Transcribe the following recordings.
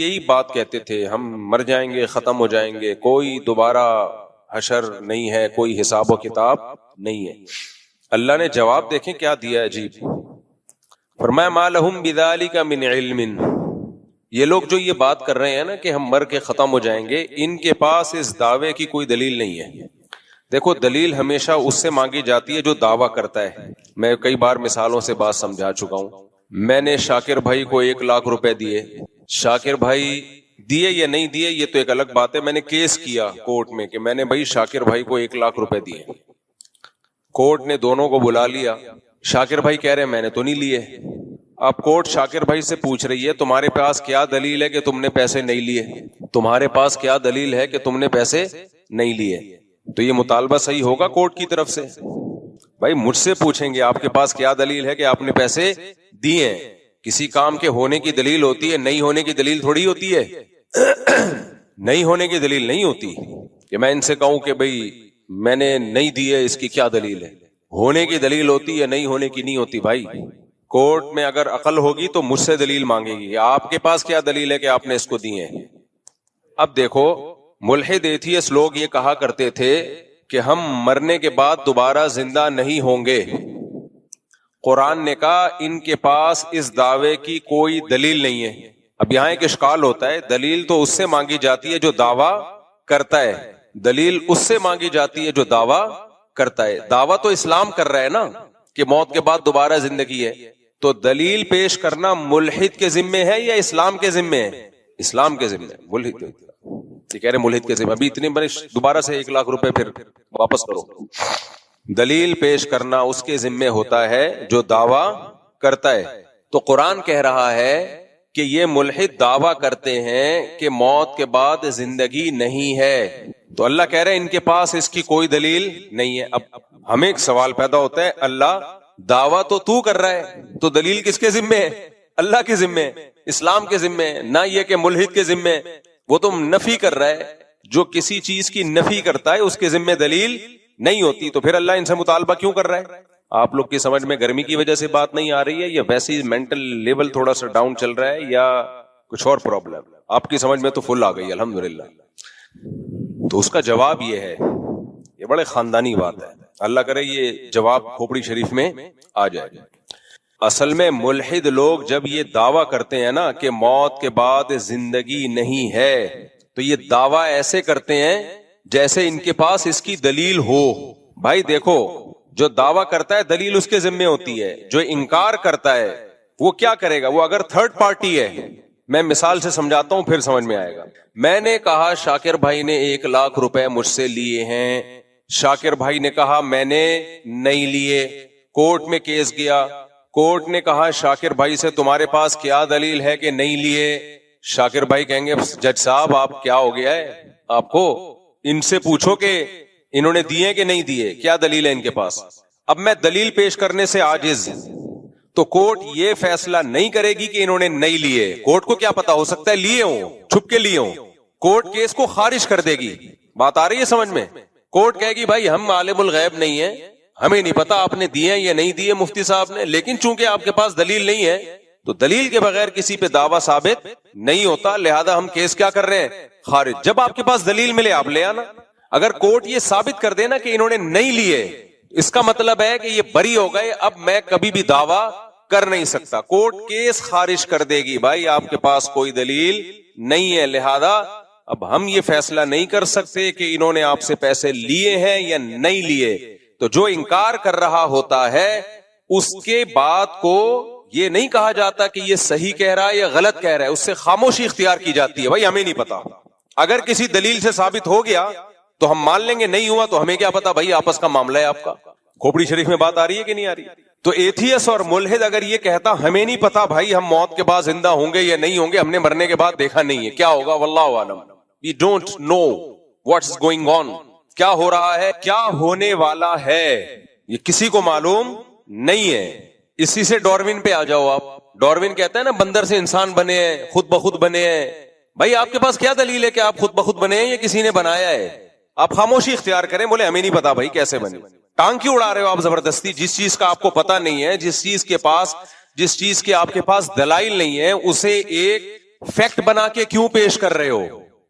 یہی بات کہتے تھے، ہم مر جائیں گے، ختم ہو جائیں گے، کوئی دوبارہ حشر نہیں ہے، کوئی حساب و کتاب نہیں ہے۔ اللہ نے جواب دیکھیں کیا دیا عجیب، فرمایا ما لہم بذالک من علم، یہ لوگ جو یہ بات کر رہے ہیں نا کہ ہم مر کے ختم ہو جائیں گے، ان کے پاس اس دعوے کی کوئی دلیل نہیں ہے۔ دیکھو دلیل ہمیشہ اس سے مانگی جاتی ہے جو دعویٰ کرتا ہے۔ میں کئی بار مثالوں سے بات سمجھا چکا ہوں۔ میں نے شاکر بھائی کو 1,00,000 روپے دیے، شاکر بھائی دیے یا نہیں دیے یہ تو ایک الگ بات ہے، میں نے کیس کیا کورٹ میں کہ میں نے بھائی شاکر بھائی کو 1,00,000 روپے دیے، کورٹ نے دونوں کو بلا لیا، شاکر بھائی کہہ رہے ہیں میں نے تو نہیں لیے۔ اب کورٹ شاکر بھائی سے پوچھ رہی ہے تمہارے پاس کیا دلیل ہے کہ تم نے پیسے نہیں لیے، تمہارے پاس کیا دلیل ہے کہ تم نے پیسے نہیں لیے؟ تو یہ مطالبہ صحیح ہوگا کورٹ کی طرف سے؟ بھائی مجھ سے پوچھیں گے آپ کے پاس کیا دلیل ہے کہ آپ نے پیسے دیے ہیں؟ کسی کام کے ہونے کی دلیل ہوتی ہے، نہیں ہونے کی دلیل تھوڑی ہوتی ہے۔ نہیں ہونے کی دلیل نہیں ہوتی کہ میں ان سے کہوں کہ بھئی میں نے نہیں دیے، اس کی کیا دلیل ہے؟ ہونے کی دلیل ہوتی ہے، نہیں ہونے کی نہیں ہوتی۔ بھائی کورٹ میں اگر عقل ہوگی تو مجھ سے دلیل مانگے گی، آپ کے پاس کیا دلیل ہے کہ آپ نے اس کو دیے ہیں؟ اب دیکھو ملحد ایتھیسٹ لوگ یہ کہا کرتے تھے کہ ہم مرنے کے بعد دوبارہ زندہ نہیں ہوں گے۔ قرآن نے کہا ان کے پاس اس دعوے کی کوئی دلیل نہیں ہے۔ اب یہاں ایک اشکال ہوتا ہے، دلیل تو اس سے مانگی جاتی ہے جو دعویٰ کرتا ہے، دلیل اس سے مانگی جاتی ہے جو دعویٰ کرتا ہے۔ دعویٰ تو اسلام کر رہا ہے نا کہ موت کے بعد دوبارہ زندگی ہے، تو دلیل پیش کرنا ملحد کے ذمے ہے یا اسلام کے ذمے ہے؟ اسلام کے ذمے ہے۔ ملحد یہ کہہ رہے ملحد کے ذمے، ابھی اتنے بڑے دوبارہ سے 1,00,000 روپے پھر واپس کرو۔ دلیل پیش کرنا اس کے ذمے ہوتا ہے جو دعویٰ کرتا ہے۔ تو قرآن کہہ رہا ہے کہ یہ ملحد دعویٰ کرتے ہیں کہ موت کے بعد زندگی نہیں ہے، تو اللہ کہہ رہے ہیں ان کے پاس اس کی کوئی دلیل نہیں ہے۔ اب ہمیں ایک سوال پیدا ہوتا ہے، اللہ دعویٰ تو کر رہا ہے تو دلیل کس کے ذمے ہے؟ اللہ کے ذمے ہے، اسلام کے ذمے ہے، نہ یہ کہ ملحد کے ذمے ہے۔ وہ تو نفی کر رہا ہے، جو کسی چیز کی نفی کرتا ہے اس کے ذمے دلیل نہیں ہوتی، تو پھر اللہ ان سے مطالبہ کیوں کر رہا ہے؟ آپ لوگ کی سمجھ میں گرمی کی وجہ سے بات نہیں آ رہی ہے، یا ویسے ہی مینٹل لیول تھوڑا سا ڈاؤن چل رہا ہے، یا کچھ اور پرابلم؟ آپ کی سمجھ میں تو فل آ گئی الحمدللہ۔ تو اس کا جواب یہ ہے، یہ بڑے خاندانی بات ہے، اللہ کرے یہ جواب کھوپڑی شریف میں آ جائے۔ اصل میں ملحد لوگ جب یہ دعویٰ کرتے ہیں نا کہ موت کے بعد زندگی نہیں ہے، تو یہ دعویٰ ایسے کرتے ہیں جیسے ان کے پاس اس کی دلیل ہو۔ بھائی دیکھو جو دعویٰ کرتا ہے دلیل اس کے ذمے ہوتی ہے، جو انکار کرتا ہے وہ کیا کرے گا؟ وہ اگر تھرڈ پارٹی ہے، میں مثال سے سمجھاتا ہوں پھر سمجھ میں آئے گا۔ میں نے کہا شاکر بھائی نے 1,00,000 روپے مجھ سے لیے ہیں، شاکر بھائی نے کہا میں نے نہیں لیے، کورٹ میں کیس گیا، کورٹ نے کہا شاکر بھائی سے تمہارے پاس کیا دلیل ہے کہ نہیں لیے؟ شاکر بھائی کہیں گے جج صاحب آپ کیا ہو گیا ہے آپ کو، ان سے پوچھو کہ انہوں نے دیے کہ نہیں دیے، کیا دلیل ہے ان کے پاس؟ اب میں دلیل پیش کرنے سے عاجز، تو کورٹ یہ فیصلہ نہیں کرے گی کہ انہوں نے نہیں لیے، کورٹ کو کیا پتا، ہو سکتا ہے لیے ہوں، چھپ کے لیے ہوں، کورٹ کیس کو خارج کر دے گی۔ بات آ رہی ہے سمجھ میں؟ کورٹ کہے گی بھائی ہم عالم الغیب نہیں ہیں، ہمیں نہیں پتا آپ نے دیے یا نہیں دیے مفتی صاحب نے، لیکن چونکہ آپ کے پاس دلیل نہیں ہے تو دلیل کے بغیر کسی پہ دعویٰ ثابت نہیں ہوتا، لہذا ہم کیس کیا کر رہے ہیں؟ خارج۔ جب آپ کے پاس دلیل ملے آپ لے آنا۔ اگر کورٹ یہ ثابت کر دینا کہ انہوں نے نہیں لیے، اس کا مطلب ہے کہ یہ بری ہو گئے، اب میں کبھی بھی دعویٰ کر نہیں سکتا، کورٹ کیس خارج کر دے گی، بھائی آپ کے پاس کوئی دلیل نہیں ہے، لہذا اب ہم یہ فیصلہ نہیں کر سکتے کہ انہوں نے آپ سے پیسے لیے ہیں یا نہیں لیے۔ تو جو انکار کر رہا ہوتا ہے اس کے بات کو یہ نہیں کہا جاتا کہ یہ صحیح کہہ رہا ہے یا غلط کہہ رہا ہے، اس سے خاموشی اختیار کی جاتی ہے، بھائی ہمیں نہیں پتا۔ اگر کسی دلیل سے ثابت ہو گیا تو ہم مان لیں گے، نہیں ہوا تو ہمیں کیا پتا، بھائی آپس کا معاملہ ہے آپ کا۔ کھوپڑی شریف میں بات آ رہی ہے کہ نہیں آ رہی؟ تو ایتھیس اور ملحد اگر یہ کہتا ہمیں نہیں پتا بھائی ہم موت کے بعد زندہ ہوں گے یا نہیں ہوں گے، ہم نے مرنے کے بعد دیکھا نہیں ہے، کیا ہوگا واللہ عالم، we don't know what's going on، کیا ہو رہا ہے، کیا ہونے والا ہے، یہ کسی کو معلوم نہیں ہے۔ اسی سے ڈاروین پہ آ جاؤ آپ، ڈاروین کہتا ہے نا بندر سے انسان بنے ہیں، خود بخود بنے ہیں، بھائی آپ کے پاس کیا دلیل ہے کہ آپ خود بخود بنے ہیں یا کسی نے بنایا ہے؟ آپ خاموشی اختیار کریں، بولے ہمیں نہیں پتا بھائی کیسے بنے۔ ٹانگ کیوں اڑا رہے ہو آپ زبردستی؟ جس چیز کا آپ کو پتا نہیں ہے، جس چیز کے آپ کے پاس دلائل نہیں ہے، اسے ایک فیکٹ بنا کے کیوں پیش کر رہے ہو؟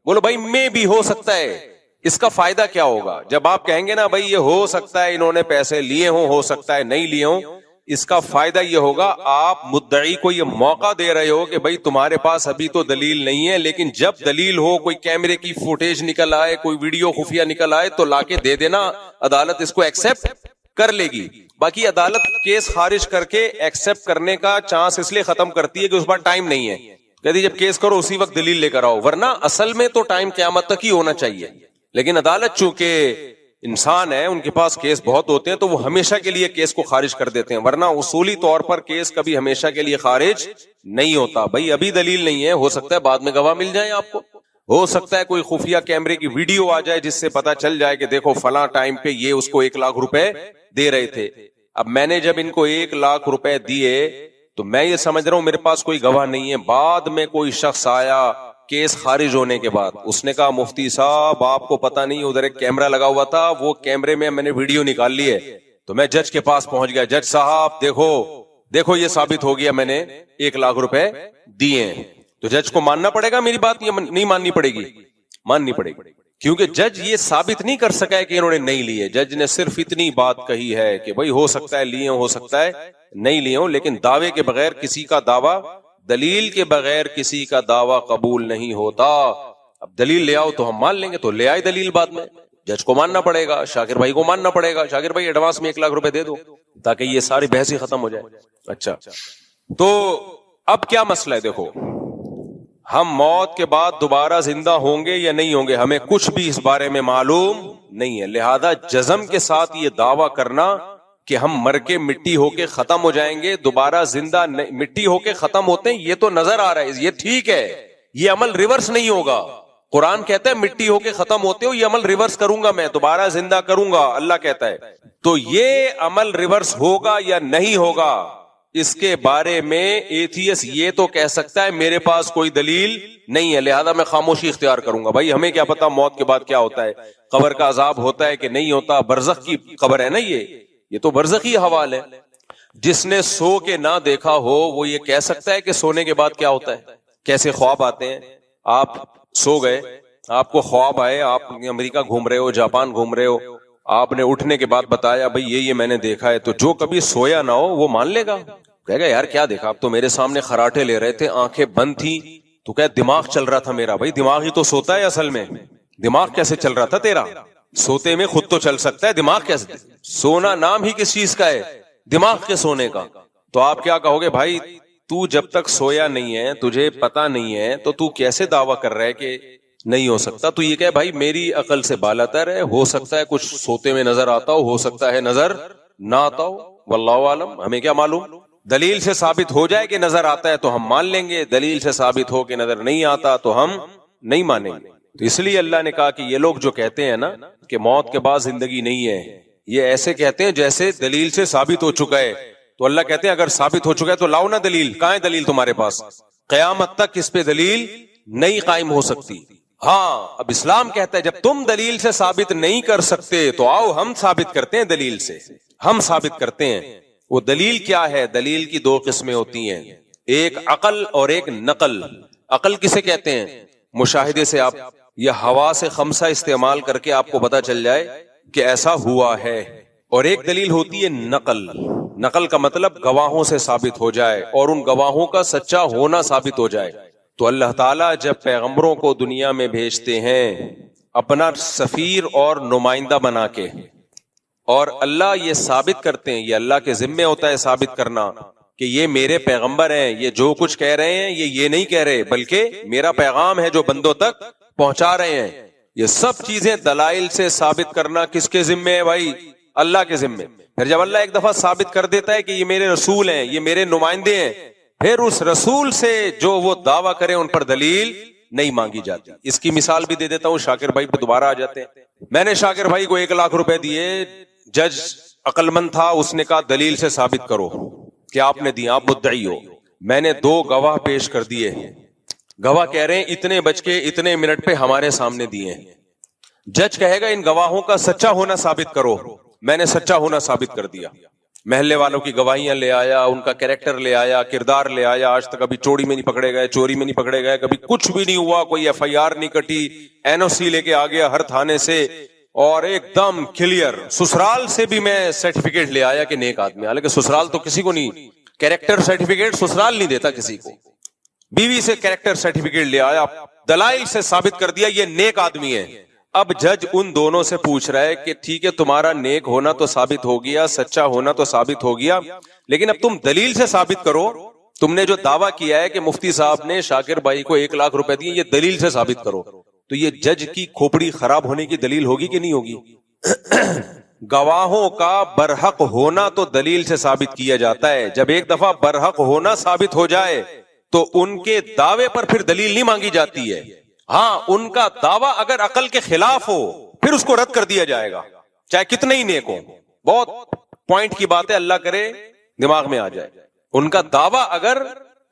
بولو بھائی میں بھی ہو سکتا ہے. اس کا فائدہ کیا ہوگا جب آپ کہیں گے نا بھائی یہ ہو سکتا ہے انہوں نے پیسے لیے ہوں، ہو سکتا ہے نہیں لیے ہوں. اس کا فائدہ یہ ہوگا آپ مدعی کو یہ موقع دے رہے ہو کہ بھائی تمہارے پاس ابھی تو دلیل نہیں ہے، لیکن جب دلیل ہو، کوئی کیمرے کی فوٹیج نکل آئے، کوئی ویڈیو خفیہ نکل آئے تو لا کے دے دینا، عدالت اس کو ایکسپٹ کر لے گی. باقی عدالت کیس خارج کر کے ایکسپٹ کرنے کا چانس اس لیے ختم کرتی ہے کہ اس بار ٹائم نہیں ہے. کہتی جب کیس کرو اسی وقت دلیل لے کر آؤ، ورنہ اصل میں تو ٹائم قیامت تک ہی ہونا چاہیے. لیکن عدالت چونکہ انسان ہے، ان کے پاس کیس بہت ہوتے ہیں تو وہ ہمیشہ کے لیے کیس کو خارج کر دیتے ہیں، ورنہ اصولی طور پر کیس کبھی ہمیشہ کے لیے خارج نہیں ہوتا. بھائی ابھی دلیل نہیں ہے، ہو سکتا ہے بعد میں گواہ مل جائیں آپ کو، ہو سکتا ہے کوئی خفیہ کیمرے کی ویڈیو آ جائے جس سے پتا چل جائے کہ دیکھو فلاں ٹائم پہ یہ اس کو 1 لاکھ روپے دے رہے تھے. اب میں نے جب ان کو 1 لاکھ روپے دیے تو میں یہ سمجھ رہا ہوں میرے پاس کوئی گواہ نہیں ہے. بعد میں کوئی شخص آیا کیس خارج ہونے کے بعد، اس نے کہا مفتی صاحب آپ کو پتا نہیں ادھر ایک کیمرہ لگا ہوا تھا، وہ کیمرے میں نے ویڈیو نکال لی ہے. تو میں جج کے پاس پہنچ گیا، جج صاحب دیکھو یہ ثابت ہو گیا میں نے 1 لاکھ روپے دیے ہیں. تو جج کو ماننا پڑے گا میری بات یا نہیں ماننی پڑے گی؟ ماننی پڑے گی، کیونکہ جج یہ ثابت نہیں کر سکا ہے کہ انہوں نے نہیں لیے. جج نے صرف اتنی بات کہی ہے کہ بھائی ہو سکتا ہے لیے ہو سکتا ہے نہیں لیے ہوں، لیکن دعوے کے بغیر کسی کا دعویٰ، دلیل کے بغیر کسی کا دعویٰ قبول نہیں ہوتا. اب دلیل لے آؤ تو ہم مان لیں گے، تو لے آئے دلیل، بعد میں جج کو ماننا پڑے گا، شاکر بھائی کو ماننا پڑے گا. شاکر بھائی ایڈوانس میں 1 لاکھ روپے دے دو تاکہ یہ ساری بحث ہی ختم ہو جائے. اچھا تو اب کیا مسئلہ ہے؟ دیکھو ہم موت کے بعد دوبارہ زندہ ہوں گے یا نہیں ہوں گے ہمیں کچھ بھی اس بارے میں معلوم نہیں ہے. لہذا جزم کے ساتھ یہ دعویٰ کرنا کہ ہم مر کے مٹی ہو کے ختم ہو جائیں گے، دوبارہ زندہ مٹی ہو کے ختم ہوتے ہیں، یہ تو نظر آ رہا ہے، یہ ٹھیک ہے، یہ عمل ریورس نہیں ہوگا. قرآن کہتا ہے مٹی ہو کے ختم ہوتے ہو، یہ عمل ریورس کروں گا میں، دوبارہ زندہ کروں گا، اللہ کہتا ہے. تو یہ عمل ریورس ہوگا یا نہیں ہوگا اس کے بارے میں ایتھیس یہ تو کہہ سکتا ہے میرے پاس کوئی دلیل نہیں ہے، لہذا میں خاموشی اختیار کروں گا. بھائی ہمیں کیا پتا موت کے بعد کیا ہوتا ہے، قبر کا عذاب ہوتا ہے کہ نہیں ہوتا، برزخ کی قبر ہے نا، یہ تو برزخی حوال ہے. جس نے سو کے نہ دیکھا ہو وہ یہ کہہ سکتا ہے کہ سونے کے بعد کیا ہوتا ہے، کیسے خواب آتے ہیں. آپ سو گئے، آپ کو خواب آئے، آپ امریکہ گھوم رہے ہو، جاپان گھوم رہے ہو، آپ نے اٹھنے کے بعد بتایا بھئی یہ میں نے دیکھا ہے، تو جو کبھی سویا نہ ہو وہ مان لے گا، کہے گا یار کیا دیکھا، اب تو میرے سامنے خراٹے لے رہے تھے، آنکھیں بند تھی، تو کہ دماغ چل رہا تھا میرا. بھائی دماغ ہی تو سوتا ہے اصل میں، دماغ کیسے چل رہا تھا تیرا؟ سوتے میں خود تو چل سکتا ہے، دماغ کیسے؟ سونا نام ہی کس چیز کا ہے؟ دماغ کے سونے کا. تو آپ کیا کہو گے؟ بھائی تو جب تک سویا نہیں ہے، تجھے پتا نہیں ہے، تو کیسے دعویٰ کر رہا ہے کہ نہیں ہو سکتا؟ تو یہ کہ بھائی میری عقل سے بالاتر ہے، ہو سکتا ہے کچھ سوتے میں نظر آتا ہو سکتا ہے نظر نہ آتا ہو، واللہ عالم، ہمیں کیا معلوم. دلیل سے ثابت ہو جائے کہ نظر آتا ہے تو ہم مان لیں گے، دلیل سے ثابت ہو کہ نظر نہیں آتا تو ہم نہیں مانیں گے. تو اس لیے اللہ نے کہا کہ یہ لوگ جو کہتے ہیں نا کہ موت کے بعد زندگی نہیں ہے، یہ ایسے کہتے ہیں جیسے دلیل سے ثابت ہو چکا ہے. تو اللہ کہتے ہیں اگر ثابت ہو چکا ہے تو لاؤ نا دلیل. کہاں ہے دلیل تمہارے پاس؟ قیامت تک اس پہ دلیل نہیں قائم ہو سکتی. ہاں اب اسلام کہتا ہے جب تم دلیل سے ثابت نہیں کر سکتے تو آؤ ہم ثابت کرتے ہیں، دلیل سے ہم ثابت کرتے ہیں. وہ دلیل کیا ہے؟ دلیل کی 2 قسمیں ہوتی ہیں، ایک عقل اور ایک نقل. عقل کسے کہتے ہیں؟ مشاہدے سے آپ یا حواس خمسہ استعمال کر کے آپ کو پتا چل جائے کہ ایسا ہوا ہے. اور ایک دلیل ہوتی ہے نقل. نقل کا مطلب گواہوں سے ثابت ہو جائے اور ان گواہوں کا سچا ہونا ثابت ہو جائے. تو اللہ تعالیٰ جب پیغمبروں کو دنیا میں بھیجتے ہیں اپنا سفیر اور نمائندہ بنا کے، اور اللہ یہ ثابت کرتے ہیں، یہ اللہ کے ذمے ہوتا ہے ثابت کرنا کہ یہ میرے پیغمبر ہیں، یہ جو کچھ کہہ رہے ہیں یہ نہیں کہہ رہے، بلکہ میرا پیغام ہے جو بندوں تک پہنچا رہے ہیں. یہ سب چیزیں دلائل سے ثابت کرنا کس کے ذمے ہے بھائی؟ اللہ کے ذمے. پھر جب اللہ ایک دفعہ ثابت کر دیتا ہے کہ یہ میرے رسول ہیں، یہ میرے نمائندے ہیں، پھر اس رسول سے جو وہ دعویٰ کریں ان پر دلیل نہیں مانگی جاتی. اس کی مثال بھی دے دیتا ہوں، شاکر بھائی پہ دوبارہ آ جاتے ہیں. میں نے شاکر بھائی کو 1 لاکھ روپے دیے، جج عقل مند تھا، اس نے کہا دلیل سے ثابت کرو کہ آپ نے دیا، آپ مدعی ہو. میں نے 2 گواہ پیش کر دیے، گواہ کہہ رہے ہیں اتنے بج کے اتنے منٹ پہ ہمارے سامنے دیے. جج کہے گا ان گواہوں کا سچا ہونا ثابت کرو. میں نے سچا ہونا ثابت کر دیا. محلے والوں کی گواہیاں لے آیا, ان کا کیریکٹر لے آیا, کردار لے آیا, آج تک ابھی چوری میں نہیں پکڑے گئے, چوری میں نہیں پکڑے گئے, کبھی کچھ بھی نہیں ہوا, کوئی ایف آئی آر نہیں کٹی, این او سی لے کے آ گیا ہر تھانے سے, اور ایک دم کلیئر. سسرال سے بھی میں سرٹیفکیٹ لے آیا کہ نیک آدمی, حالانکہ سسرال تو کسی کو نہیں, کیریکٹر سرٹیفکیٹ سسرال نہیں دیتا کسی کو. بیوی سے کیریکٹر سرٹیفکیٹ لے آیا, دلائل سے ثابت کر دیا یہ نیک آدمی ہے. اب جج ان دونوں سے پوچھ رہا ہے کہ ٹھیک ہے تمہارا نیک ہونا تو ثابت ہو گیا, سچا ہونا تو ثابت ہو گیا, لیکن اب تم دلیل سے ثابت کرو. تم نے جو دعویٰ کیا ہے کہ مفتی صاحب نے شاکر بھائی کو 1 لاکھ روپے دیے, یہ دلیل سے ثابت کرو. تو یہ جج کی کھوپڑی خراب ہونے کی دلیل ہوگی کہ نہیں ہوگی؟ گواہوں کا برحق ہونا تو دلیل سے ثابت کیا جاتا ہے. جب ایک دفعہ برحق ہونا ثابت ہو جائے تو ان کے دعوے پر پھر دلیل نہیں مانگی جاتی ہے. ہاں, ان کا دعویٰ اگر عقل کے خلاف ہو پھر اس کو رد کر دیا جائے گا, چاہے کتنے ہی نیک ہو. بہت پوائنٹ کی بات ہے, اللہ کرے دماغ میں آ جائے. ان کا دعویٰ اگر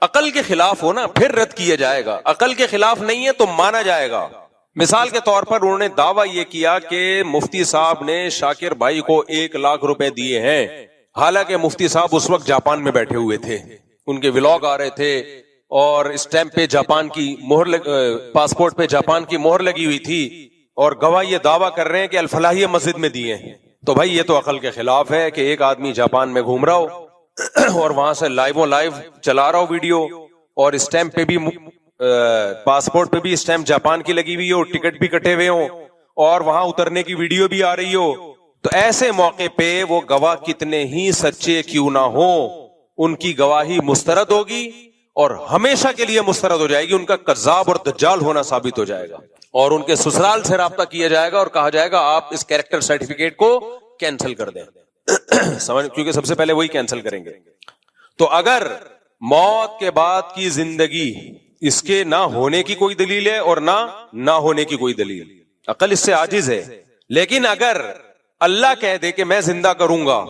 عقل کے خلاف ہو نا پھر رد کیا جائے گا, عقل کے خلاف نہیں ہے تو مانا جائے گا. مثال کے طور پر انہوں نے دعویٰ یہ کیا کہ مفتی صاحب نے شاکر بھائی کو 1 لاکھ روپے دیے ہیں, حالانکہ مفتی صاحب اس وقت جاپان میں بیٹھے ہوئے تھے, ان کے ولاگ آ رہے تھے, اور اسٹیمپ پہ جاپان کی مہر پاسپورٹ پہ جاپان کی مہر لگی ہوئی تھی, اور گواہ یہ دعویٰ کر رہے ہیں کہ الفلاحیہ مسجد میں دیے ہیں. تو بھائی یہ تو عقل کے خلاف ہے کہ ایک آدمی جاپان میں گھوم رہا ہو اور وہاں سے لائیو چلا رہا ہو ویڈیو, اور اسٹیمپ پہ بھی پاسپورٹ پہ بھی اسٹیمپ جاپان کی لگی ہوئی ہو, ٹکٹ بھی کٹے ہوئے ہوں, اور وہاں اترنے کی ویڈیو بھی آ رہی ہو. تو ایسے موقع پہ وہ گواہ کتنے ہی سچے کیوں نہ ہو, ان کی گواہی مسترد ہوگی اور ہمیشہ کے لیے مسترد ہو جائے گی. ان کا کذاب اور دجال ہونا ثابت ہو جائے گا, اور ان کے سسرال سے رابطہ کیا جائے گا اور کہا جائے گا آپ اس کیریکٹر سرٹیفکیٹ کو کینسل کر دیں. سمجھ, کیونکہ سب سے پہلے وہی کینسل کریں گے. تو اگر موت کے بعد کی زندگی اس کے نہ ہونے کی کوئی دلیل ہے اور نہ ہونے کی کوئی دلیل, عقل اس سے عاجز ہے. لیکن اگر اللہ کہہ دے کہ میں زندہ کروں گا,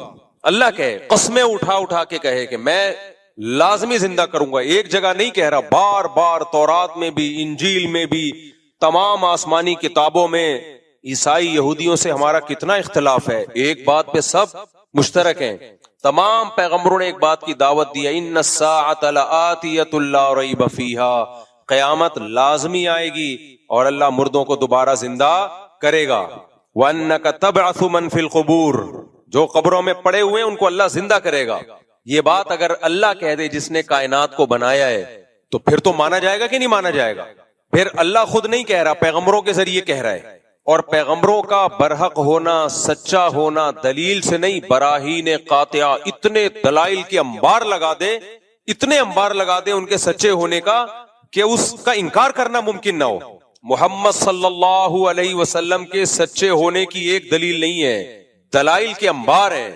اللہ کہے, قسمیں اٹھا کے کہے کہ میں لازمی زندہ کروں گا, ایک جگہ نہیں کہہ رہا, بار بار تورات میں بھی, انجیل میں بھی, تمام آسمانی کتابوں میں. عیسائی یہودیوں سے ہمارا کتنا اختلاف ہے, ایک بات پہ سب مشترک ہیں. تمام پیغمبروں نے ایک بات کی دعوت دی, ان الساعۃ لآتیۃ لا ریب فیہا, قیامت لازمی آئے گی اور اللہ مردوں کو دوبارہ زندہ کرے گا. وَأَنَّكَ تَبْعَثُ مَن فِي الْقُبُورِ, جو قبروں میں پڑے ہوئے ہیں ان کو اللہ زندہ کرے گا. یہ بات اگر اللہ کہہ دے جس نے کائنات کو بنایا ہے تو پھر تو مانا جائے گا کہ نہیں مانا جائے گا؟ پھر اللہ خود نہیں کہہ رہا, پیغمبروں کے ذریعے کہہ رہا ہے. اور پیغمبروں کا برحق ہونا, سچا ہونا دلیل سے نہیں, براہین قاطعہ, اتنے دلائل کے انبار لگا دے, اتنے انبار لگا دے ان کے سچے ہونے کا کہ اس کا انکار کرنا ممکن نہ ہو. محمد صلی اللہ علیہ وسلم کے سچے ہونے کی ایک دلیل نہیں ہے, دلائل کے انبار ہیں,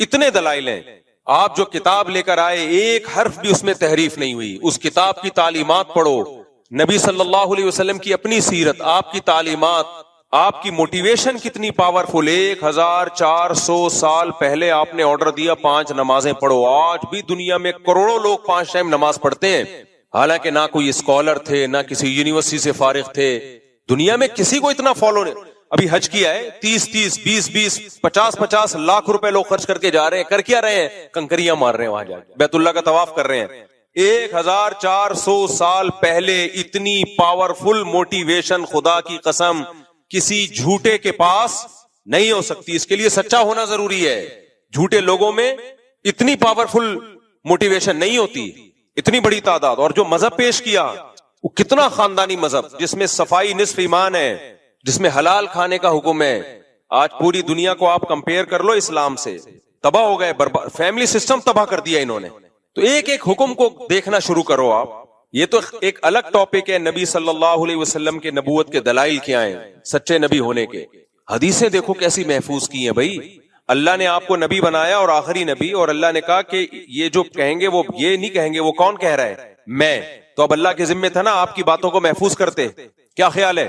اتنے دلائل ہیں. آپ جو کتاب لے کر آئے ایک حرف بھی اس میں تحریف نہیں ہوئی. اس کتاب کی تعلیمات پڑھو, نبی صلی اللہ علیہ وسلم کی اپنی سیرت, آپ کی تعلیمات, آپ کی موٹیویشن کتنی پاورفل. 1400 سال پہلے آپ نے آرڈر دیا 5 نمازیں پڑھو, آج بھی دنیا میں کروڑوں لوگ 5 ٹائم نماز پڑھتے ہیں, حالانکہ نہ کوئی اسکالر تھے, نہ کسی یونیورسٹی سے فارغ تھے, دنیا میں کسی کو اتنا فالو نہیں. ابھی حج کیا ہے 30 20 50 لاکھ روپے لوگ خرچ کر کے جا رہے ہیں, کر کیا رہے ہیں؟ کنکریاں مار رہے ہیں, وہاں جا کے بیت اللہ کا طواف کر رہے ہیں. 1400 سال پہلے اتنی پاورفل موٹیویشن خدا کی قسم کسی جھوٹے کے پاس نہیں ہو سکتی. اس کے لیے سچا ہونا ضروری ہے. جھوٹے لوگوں میں اتنی پاورفل موٹیویشن نہیں ہوتی, اتنی بڑی تعداد. اور جو مذہب پیش کیا وہ کتنا خاندانی مذہب, جس میں صفائی نصف ایمان ہے, جس میں حلال کھانے کا حکم ہے. آج پوری دنیا کو آپ کمپیئر کر لو اسلام سے, تباہ ہو گئے, فیملی سسٹم تباہ کر دیا انہوں نے. تو ایک ایک حکم کو دیکھنا شروع کرو آپ. یہ تو ایک الگ ٹاپک ہے, نبی صلی اللہ علیہ وسلم کے نبوت کے دلائل کیا ہیں, سچے نبی ہونے کے. حدیثیں دیکھو کیسی محفوظ کی ہیں بھائی. اللہ نے آپ کو نبی بنایا اور آخری نبی, اور اللہ نے کہا کہ یہ جو کہیں گے وہ یہ نہیں کہیں گے. وہ کون کہہ رہا ہے؟ میں. تو اب اللہ کے ذمہ تھا نا آپ کی باتوں کو محفوظ کرتے. کیا خیال ہے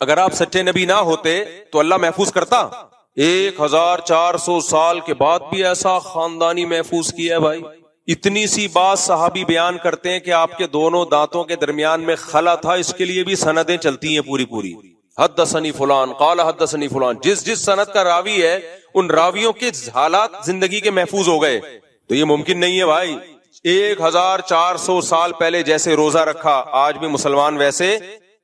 اگر آپ سچے نبی نہ ہوتے تو اللہ محفوظ کرتا؟ 1400 سال کے بعد بھی ایسا خاندانی محفوظ کیا ہے بھائی. اتنی سی بات صحابی بیان کرتے ہیں کہ آپ کے دونوں دانتوں کے درمیان میں خلا تھا, اس کے لیے بھی سندیں چلتی ہیں پوری. حدثنی فلان قال حدثنی فلان، جس سند کا راوی ہے ان راویوں کے حالات زندگی کے محفوظ ہو گئے. تو یہ ممکن نہیں ہے بھائی. 1400 سال پہلے جیسے روزہ رکھا آج بھی مسلمان ویسے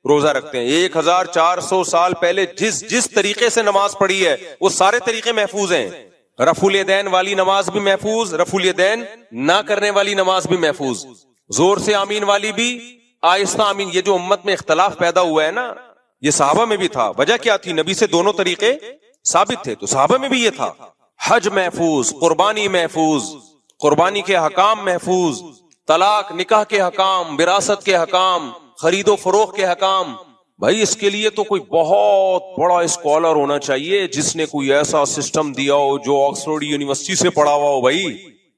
روزہ رکھتے ہیں. 1400 سال پہلے جس طریقے سے نماز پڑھی ہے وہ سارے طریقے محفوظ ہیں. رفع الیدین والی نماز بھی محفوظ، رفع الیدین نہ کرنے والی نماز بھی محفوظ، زور سے آمین والی بھی، آہستہ آمین. یہ جو امت میں اختلاف پیدا ہوا ہے نا، یہ صحابہ میں بھی تھا. وجہ کیا تھی؟ نبی سے دونوں طریقے ثابت تھے، تو صحابہ میں بھی یہ تھا. حج محفوظ، قربانی محفوظ، قربانی کے حکام محفوظ، طلاق نکاح کے حکام، وراثت کے حکام، خرید و فروخت کے حکام. بھائی اس کے لیے تو کوئی بہت بڑا اسکالر ہونا چاہیے جس نے کوئی ایسا سسٹم دیا ہو جو آکسفورڈ یونیورسٹی سے پڑھا ہوا ہو بھائی،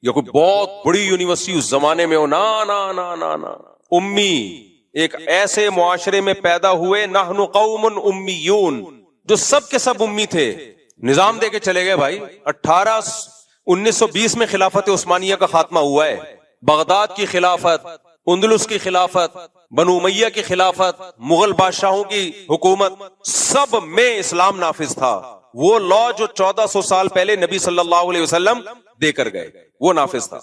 یا کوئی بہت بڑی یونیورسٹی اس زمانے میں ہو. نا نا نا نا نا، امی ایک ایسے معاشرے میں پیدا ہوئے، نحن قوم امیون، جو سب کے سب امی تھے. نظام دے کے چلے گئے بھائی. 1920 میں خلافت عثمانیہ کا خاتمہ ہوا ہے. بغداد کی خلافت، اندلس کی خلافت، بنو امیہ کی خلافت، مغل بادشاہوں کی حکومت، سب میں اسلام نافذ تھا. وہ لا جو 1400 سال پہلے نبی صلی اللہ علیہ وسلم دے کر گئے وہ نافذ تھا.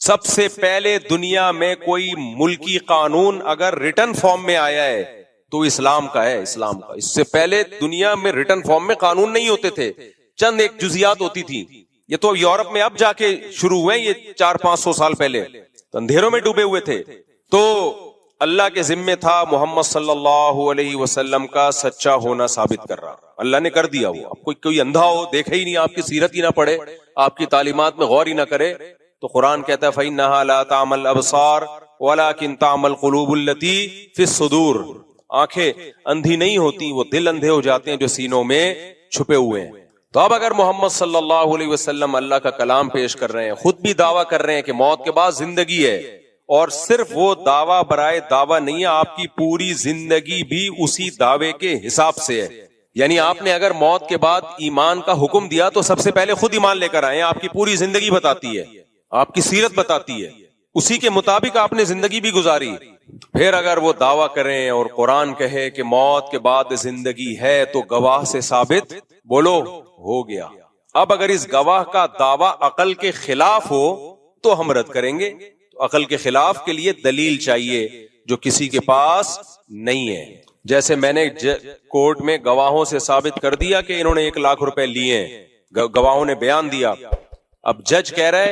سب سے پہلے دنیا میں کوئی ملکی قانون اگر ریٹن فارم میں آیا ہے تو اسلام کا ہے، اسلام کا. اس سے پہلے دنیا میں ریٹن فارم میں قانون نہیں ہوتے تھے، چند ایک جزیات ہوتی تھی. یہ تو یورپ میں اب جا کے شروع ہوئے، یہ 400-500 سال پہلے تو اندھیروں میں ڈوبے ہوئے تھے. تو اللہ کے ذمے تھا محمد صلی اللہ علیہ وسلم کا سچا ہونا ثابت کر رہا. اللہ نے کر دیا. وہ اب کوئی اندھا ہو، دیکھے ہی نہیں، آپ کی سیرت ہی نہ پڑھے، آپ کی تعلیمات میں غور ہی نہ کرے، تو قرآن کہتا ہے فَإِنَّهَا لَا تَعْمَى الْأَبْصَارُ وَلَكِنْ تَعْمَى الْقُلُوبُ الَّتِي فِي الصُّدُورِ. آنکھیں اندھی نہیں ہوتی، وہ دل اندھے ہو جاتے ہیں جو سینوں میں چھپے ہوئے ہیں. تو اب اگر محمد صلی اللہ علیہ وسلم اللہ کا کلام پیش کر رہے ہیں، خود بھی دعویٰ کر رہے ہیں کہ موت کے بعد زندگی ہے، اور صرف وہ دعویٰ برائے دعویٰ نہیں ہے، آپ کی پوری زندگی بھی اسی دعوے کے حساب سے ہے. یعنی آپ نے اگر موت کے بعد ایمان کا حکم دیا تو سب سے پہلے خود ایمان لے کر آئے. آپ کی پوری زندگی بتاتی ہے، آپ کی سیرت بتاتی ہے، اسی کے مطابق آپ نے زندگی بھی گزاری. پھر اگر وہ دعویٰ کریں اور قرآن کہے کہ موت کے بعد زندگی ہے تو گواہ سے ثابت بولو ہو گیا. اب اگر اس گواہ کا دعویٰ عقل کے خلاف ہو تو ہم رد کریں گے. تو عقل کے خلاف کے لیے دلیل چاہیے جو کسی کے پاس نہیں ہے. جیسے میں نے کورٹ میں گواہوں سے ثابت کر دیا کہ انہوں نے 1 لاکھ روپے لیے ہیں، گواہوں نے بیان دیا. اب جج کہہ رہا ہے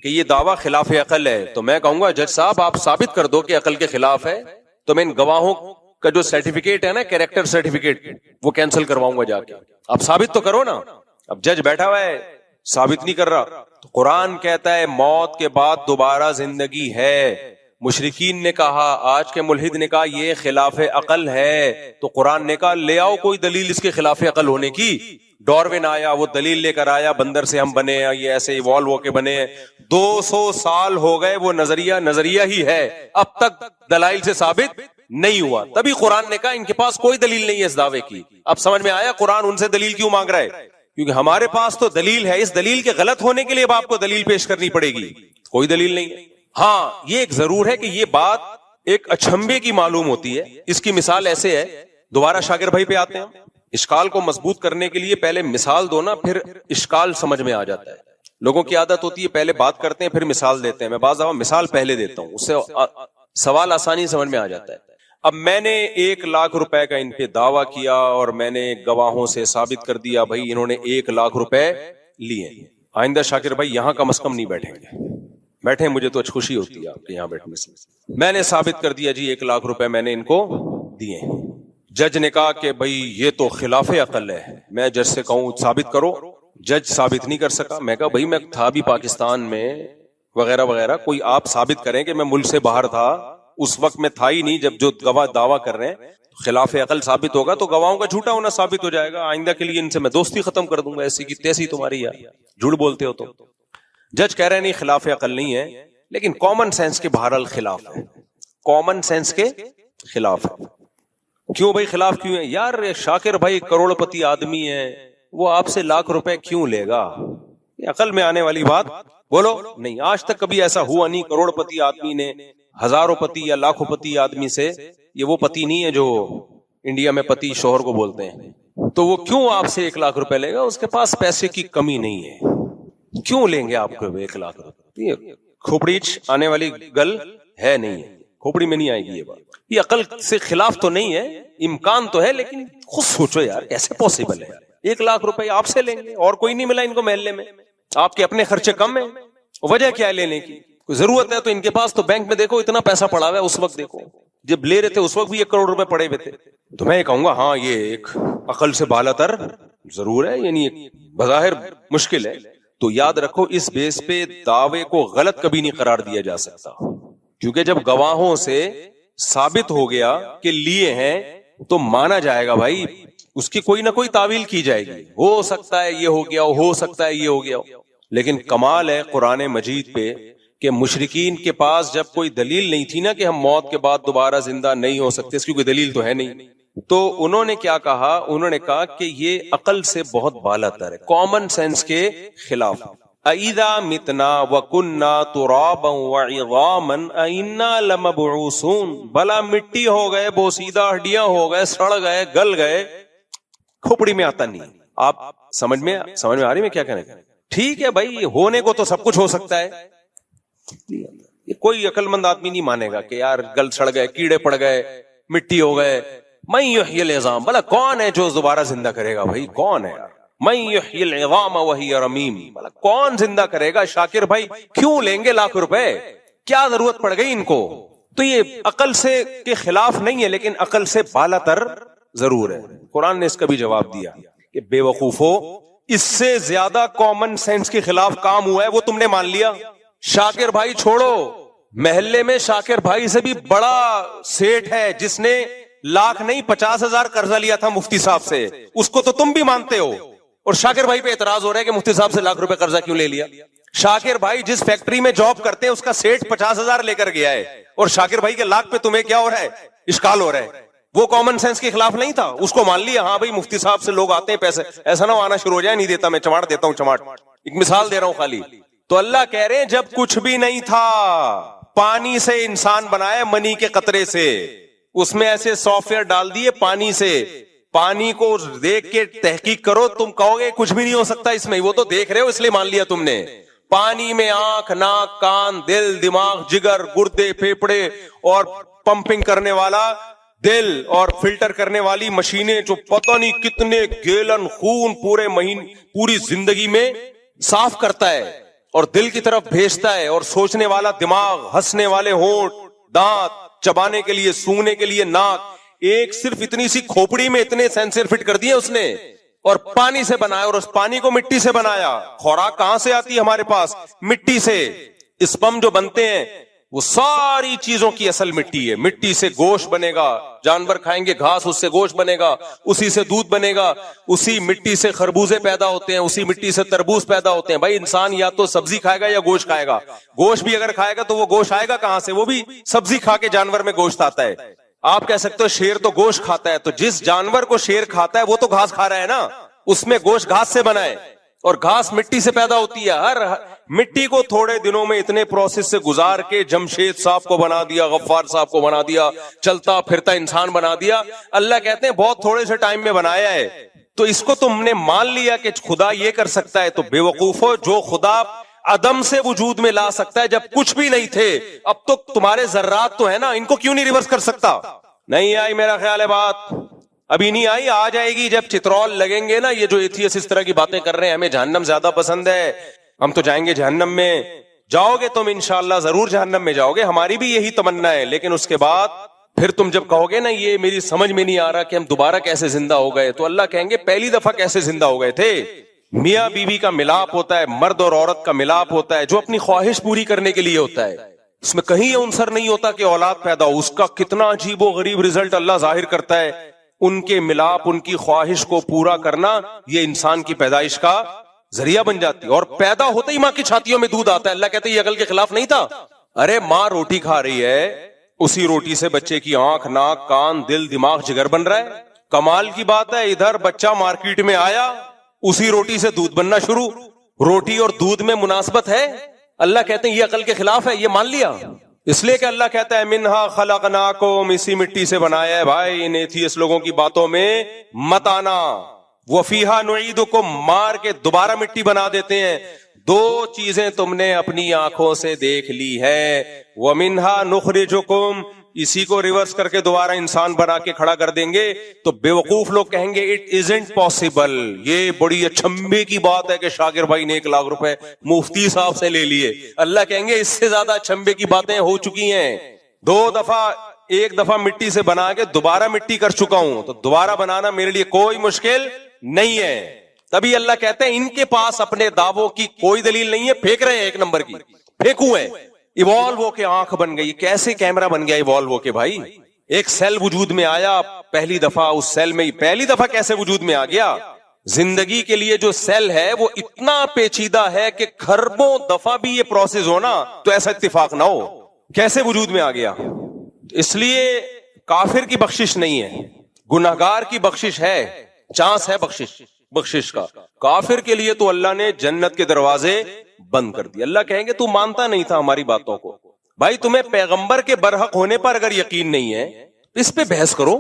کہ یہ دعویٰ خلاف عقل ہے، تو میں کہوں گا جج صاحب آپ ثابت کر دو کہ عقل کے خلاف ہے، تو میں ان گواہوں کا جو سرٹیفکیٹ ہے نا، کیریکٹر سرٹیفکیٹ، وہ کینسل کرواؤں گا جا کے. آپ ثابت تو کرو نا. اب جج بیٹھا ہوا ہے ثابت نہیں کر رہا. تو قرآن کہتا ہے موت کے بعد دوبارہ زندگی ہے. مشرکین نے کہا، آج کے ملحد نے کہا یہ خلاف عقل ہے، تو قرآن نے کہا لے آؤ کوئی دلیل اس کے خلاف عقل ہونے کی. ڈاروین آیا، وہ دلیل لے کر آیا بندر سے ہم بنے ہیں، یہ ایسے ایوالو ہو کے بنے ہیں. 200 سال ہو گئے وہ نظریہ ہی ہے، اب تک دلائل سے ثابت نہیں ہوا. تبھی قرآن نے کہا ان کے پاس کوئی دلیل نہیں ہے اس دعوے کی. اب سمجھ میں آیا قرآن ان سے دلیل کیوں مانگ رہا ہے؟ کیونکہ ہمارے پاس تو دلیل ہے، اس دلیل کے غلط ہونے کے لیے اب آپ کو دلیل پیش کرنی پڑے گی. کوئی دلیل نہیں ہے. ہاں یہ ایک ضرور ہے کہ یہ بات ایک اچھمبے کی معلوم ہوتی ہے. اس کی مثال ایسے ہے، دوبارہ شاکر بھائی پہ آتے ہیں. اشکال کو مضبوط کرنے کے لیے پہلے مثال دو نا، پھر اشکال سمجھ میں آ جاتا ہے. لوگوں کی عادت ہوتی ہے پہلے بات کرتے ہیں پھر مثال دیتے ہیں. میں بعض دفعہ مثال پہلے دیتا ہوں، اس سے سوال آسانی سمجھ میں آ جاتا ہے. اب میں نے 1 لاکھ روپے کا ان پہ دعویٰ کیا اور میں نے گواہوں سے ثابت کر دیا بھائی انہوں نے 1 لاکھ روپے لیے. آئندہ شاکر بھائی یہاں کم از کم نہیں بیٹھیں گے. بیٹھے مجھے تو خوشی ہوتی ہے آپ کے یہاں بیٹھنے سے. میں نے ثابت کر دیا جی 1 لاکھ روپے میں نے ان کو دیے. جج نے کہا کہ بھائی یہ تو خلاف عقل ہے. میں جج سے کہوں ثابت کرو، جج ثابت نہیں کر سکا. میں کہا بھائی میں تھا بھی پاکستان میں وغیرہ وغیرہ، کوئی آپ ثابت کریں کہ میں ملک سے باہر تھا، اس وقت میں تھا ہی نہیں جب جو گواہ دعویٰ کر رہے ہیں. خلاف عقل ثابت ہوگا تو گواہوں کا جھوٹا ہونا ثابت ہو جائے گا. آئندہ کے لیے ان سے میں دوستی ختم کر دوں گا. ایسی کی تیسی تمہاری یار جھوٹ بولتے ہو. تو جج کہہ رہے نہیں خلاف عقل نہیں ہے، لیکن کامن سینس کے بہرحال خلاف ہے. کامن سینس کے خلاف ہے. کیوں بھائی خلاف کیوں ہے؟ یار شاکر بھائی کروڑ پتی آدمی ہے، وہ آپ سے 1 لاکھ روپے کیوں لے گا؟ یہ عقل میں آنے والی بات بولو نہیں. آج تک کبھی ایسا ہوا نہیں کروڑ پتی آدمی نے ہزاروں پتی یا لاکھوں پتی آدمی سے. یہ وہ پتی نہیں ہے جو انڈیا میں پتی شوہر کو بولتے ہیں, تو وہ کیوں آپ سے 1 لاکھ روپے لے گا؟ اس کے پاس پیسے کی کمی نہیں ہے, کیوں لیں گے آپ کو 1 لاکھ روپے؟ کھوپڑی آنے والی گل ہے نہیں, کھوپڑی میں نہیں آئے گی یہ بات. یہ عقل سے خلاف تو نہیں ہے, امکان تو ہے, لیکن خود سوچو یار کیسے پاسبل ہے؟ 1 لاکھ روپے آپ سے لیں گے اور کوئی نہیں ملا ان کو محلے میں, آپ کے اپنے خرچے کم ہیں, وجہ کیا ہے لینے کی؟ ضرورت ہے تو ان کے پاس تو بینک میں دیکھو اتنا پیسہ پڑا ہوا ہے, اس وقت دیکھو جب لے رہے تھے اس وقت بھی 1 کروڑ روپے پڑے ہوئے تھے. تو میں کہوں گا ہاں یہ ایک عقل سے بالا تر ضرور ہے, یعنی بظاہر مشکل ہے. تو یاد رکھو اس بیس پہ دعوے کو غلط کبھی نہیں قرار دیا جا سکتا, کیونکہ جب گواہوں سے ثابت ہو گیا کہ لیے ہیں تو مانا جائے گا بھائی, اس کی کوئی نہ کوئی تعویل کی جائے گی, ہو سکتا ہے یہ ہو گیا, ہو سکتا ہے یہ ہو گیا. لیکن کمال ہے قرآن مجید پہ کہ مشرکین کے پاس جب کوئی دلیل نہیں تھی نا کہ ہم موت کے بعد دوبارہ زندہ نہیں ہو سکتے, اس کی کوئی دلیل تو ہے نہیں, تو انہوں نے کیا کہا؟ انہوں نے کہا کہ یہ عقل سے بہت بالا تر ہے, کامن سینس کے خلاف. اِذَا مِتْنَا وَكُنَّا تُرَابًا وَعِظَامًا اَإِنَّا لَمَبْعُوثُونَ, بھلا مٹی ہو گئے, بوسیدہ ہڈیاں ہو گئے, سڑ گئے, گل گئے, کھوپڑی میں آتا نہیں. آپ سمجھ میں آ رہی میں کیا کہنے کا؟ ٹھیک ہے بھائی, ہونے کو تو سب کچھ ہو سکتا ہے, یہ کوئی عقل مند آدمی نہیں مانے گا کہ یار گل سڑ گئے, کیڑے پڑ گئے, مٹی ہو گئے. من یحیی العظام, بھلا کون ہے جو دوبارہ زندہ کرے گا؟ بھائی کون ہے یار؟ من یحیی العظام وہی رمیم, بھلا کون زندہ کرے گا؟ شاکر بھائی کیوں لیں گے لاکھ روپے, کیا ضرورت پڑ گئی ان کو؟ تو یہ عقل سے کے خلاف نہیں ہے, لیکن عقل سے بالا تر ضرور ہے. قرآن نے اس کا بھی جواب دیا کہ بے وقوفو, اس سے زیادہ کامن سینس کے خلاف کام ہوا ہے وہ تم نے مان لیا. شاکر بھائی چھوڑو, محلے میں شاکر بھائی سے بھی بڑا سیٹ ہے جس نے 1 لاکھ نہیں 50,000 قرضہ لیا تھا مفتی صاحب سے, اس کو تو تم بھی مانتے ہو, اور شاکر بھائی پہ اعتراض ہو رہا ہے کہ مفتی صاحب سے 1 لاکھ روپے قرضہ کیوں لے لیا. شاکر بھائی جس فیکٹری میں جاب کرتے ہیں اس کا سیٹ 50,000 لے کر گیا ہے, اور شاکر بھائی کے 1 لاکھ پہ تمہیں کیا ہو رہا ہے, اشکال ہو رہا ہے. وہ کامن سینس کے خلاف نہیں تھا, اس کو مان لیا ہاں بھائی مفتی صاحب سے لوگ آتے ہیں پیسے, ایسا نہ آنا شروع ہو جائے نہیں دیتا میں, چماٹ دیتا ہوں چماٹ. ایک مثال دے رہا ہوں خالی. تو اللہ کہہ رہے ہیں جب کچھ بھی نہیں تھا, پانی سے انسان بنایا, منی کے قطرے سے, اس میں ایسے سافٹ ویئر ڈال دیے پانی سے, پانی کو دیکھ کے تحقیق کرو, تم کہو گے کچھ بھی نہیں ہو سکتا اس میں, وہ تو دیکھ رہے ہو اس لیے مان لیا تم نے. پانی میں آنکھ, ناک, کان, دل, دماغ, جگر, گردے, پھیپھڑے اور پمپنگ کرنے والا دل اور فلٹر کرنے والی مشینیں جو پتہ نہیں کتنے گیلن خون پوری زندگی میں صاف کرتا ہے اور دل کی طرف بھیجتا ہے, اور سوچنے والا دماغ, ہنسنے والے ہونٹ, دانت, چبانے کے لیے, سونگنے کے لیے ناک, ایک صرف اتنی سی کھوپڑی میں اتنے سینسر فٹ کر دیے اس نے, اور پانی سے بنایا, اور اس پانی کو مٹی سے بنایا. خوراک کہاں سے آتی ہے ہمارے پاس؟ مٹی سے. اسپم جو بنتے ہیں وہ ساری چیزوں کی اصل مٹی ہے. مٹی سے گوشت بنے گا, جانور کھائیں گے گھاس, اس سے گوشت بنے گا, اسی سے دودھ بنے گا, اسی مٹی سے خربوزے پیدا ہوتے ہیں, اسی مٹی سے تربوز پیدا ہوتے ہیں. بھائی انسان یا تو سبزی کھائے گا یا گوشت کھائے گا. گوشت بھی اگر کھائے گا تو وہ گوشت آئے گا کہاں سے؟ وہ بھی سبزی کھا کے جانور میں گوشت آتا ہے. آپ کہہ سکتے ہو شیر تو گوشت کھاتا ہے, تو جس جانور کو شیر کھاتا ہے وہ تو گھاس کھا رہا ہے نا, اس میں گوشت گھاس سے بنا ہے, اور گھاس مٹی سے پیدا ہوتی ہے. ہر مٹی کو تھوڑے دنوں میں اتنے پروسیس سے گزار کے جمشید صاحب کو بنا دیا, غفار صاحب کو بنا دیا, چلتا پھرتا انسان بنا دیا. اللہ کہتے ہیں بہت تھوڑے سے ٹائم میں بنایا ہے. تو اس کو تم نے مان لیا کہ خدا یہ کر سکتا ہے, تو بے وقوف ہو. جو خدا عدم سے وجود میں لا سکتا ہے جب کچھ بھی نہیں تھے, اب تو تمہارے ذرات تو ہے نا, ان کو کیوں نہیں ریورس کر سکتا؟ نہیں آئی میرا خیال ہے بات, ابھی نہیں آئی, آ جائے گی جب چترول لگیں گے نا. یہ جو ایتھیسٹ اس طرح کی باتیں کر رہے ہیں ہمیں جہنم زیادہ پسند ہے, ہم تو جائیں گے جہنم میں. جاؤ گے تم انشاءاللہ, ضرور جہنم میں جاؤ گے, ہماری بھی یہی تمنا ہے. لیکن اس کے بعد پھر تم جب کہو گے نا یہ میری سمجھ میں نہیں آ رہا کہ ہم دوبارہ کیسے زندہ ہو گئے, تو اللہ کہیں گے پہلی دفعہ کیسے زندہ ہو گئے تھے. میاں بیوی کا ملاپ ہوتا ہے, مرد اور عورت کا ملاپ ہوتا ہے جو اپنی خواہش پوری کرنے کے لیے ہوتا ہے. اس میں کہیں یہ عنصر نہیں ہوتا کہ اولاد پیدا ہو. اس کا کتنا عجیب و غریب رزلٹ اللہ ظاہر کرتا ہے. ان کے ملاپ, ان کی خواہش کو پورا کرنا, یہ انسان کی پیدائش کا ذریعہ بن جاتی ہے. اور پیدا ہوتے ہی ماں کی چھاتیوں میں دودھ آتا ہے. اللہ کہتے ہیں یہ عقل کے خلاف نہیں تھا. ارے ماں روٹی کھا رہی ہے, اسی روٹی سے بچے کی آنکھ, ناک, کان, دل, دماغ, جگر بن رہا ہے. کمال کی بات ہے, ادھر بچہ مارکیٹ میں آیا, اسی روٹی سے دودھ بننا شروع. روٹی اور دودھ میں مناسبت ہے. اللہ کہتے ہیں یہ عقل کے خلاف ہے, یہ مان لیا. اس لیے کہ اللہ کہتا ہے منہا خلقناکم، اسی مٹی سے بنایا ہے بھائی. ان ایتھیسٹ لوگوں کی باتوں میں مت آنا. وفیہا نعیدکم، مار کے دوبارہ مٹی بنا دیتے ہیں. دو چیزیں تم نے اپنی آنکھوں سے دیکھ لی ہے. ومنہا نخرجکم، اسی کو ریورس کر کے دوبارہ انسان بنا کے کھڑا کر دیں گے. تو بیوقوف لوگ کہیں گے اٹ ازنٹ پاسبل، یہ بڑی اچھمبے کی بات ہے کہ شاکر بھائی نے 1 لاکھ روپے مفتی صاحب سے لے لیے. اللہ کہیں گے اس سے زیادہ اچھمبے کی باتیں ہو چکی ہیں. 2 دفعہ، 1 دفعہ مٹی سے بنا کے دوبارہ مٹی کر چکا ہوں، تو دوبارہ بنانا میرے لیے کوئی مشکل نہیں ہے. تبھی اللہ کہتے ہیں ان کے پاس اپنے دعووں کی کوئی دلیل نہیں ہے، پھینک رہے ہیں 1 نمبر کی، پھینکو ہے. ایوالو ہو کے آنکھ بن گئی. کیسے کیمرہ بن گیا ایوالو ہو کے بھائی؟ ایک سیل وجود میں آیا پہلی دفعہ، اس سیل میں پہلی دفعہ کیسے وجود میں آ گیا؟ زندگی کے لیے جو سیل ہے وہ اتنا پیچیدہ ہے کہ خربوں دفعہ بھی یہ پروسیس ہونا تو ایسا اتفاق نہ ہو. کیسے وجود میں آ گیا؟ اس لیے کافر کی بخشش نہیں ہے، گناہگار کی بخشش ہے، چانس ہے بخشش کا. کافر کے لیے تو اللہ نے جنت کے دروازے بند کر دی. اللہ کہیں گے تو مانتا نہیں تھا ہماری باتوں کو. بھائی تمہیں پیغمبر کے برحق ہونے پر اگر یقین نہیں ہے، اس پہ بحث کرو،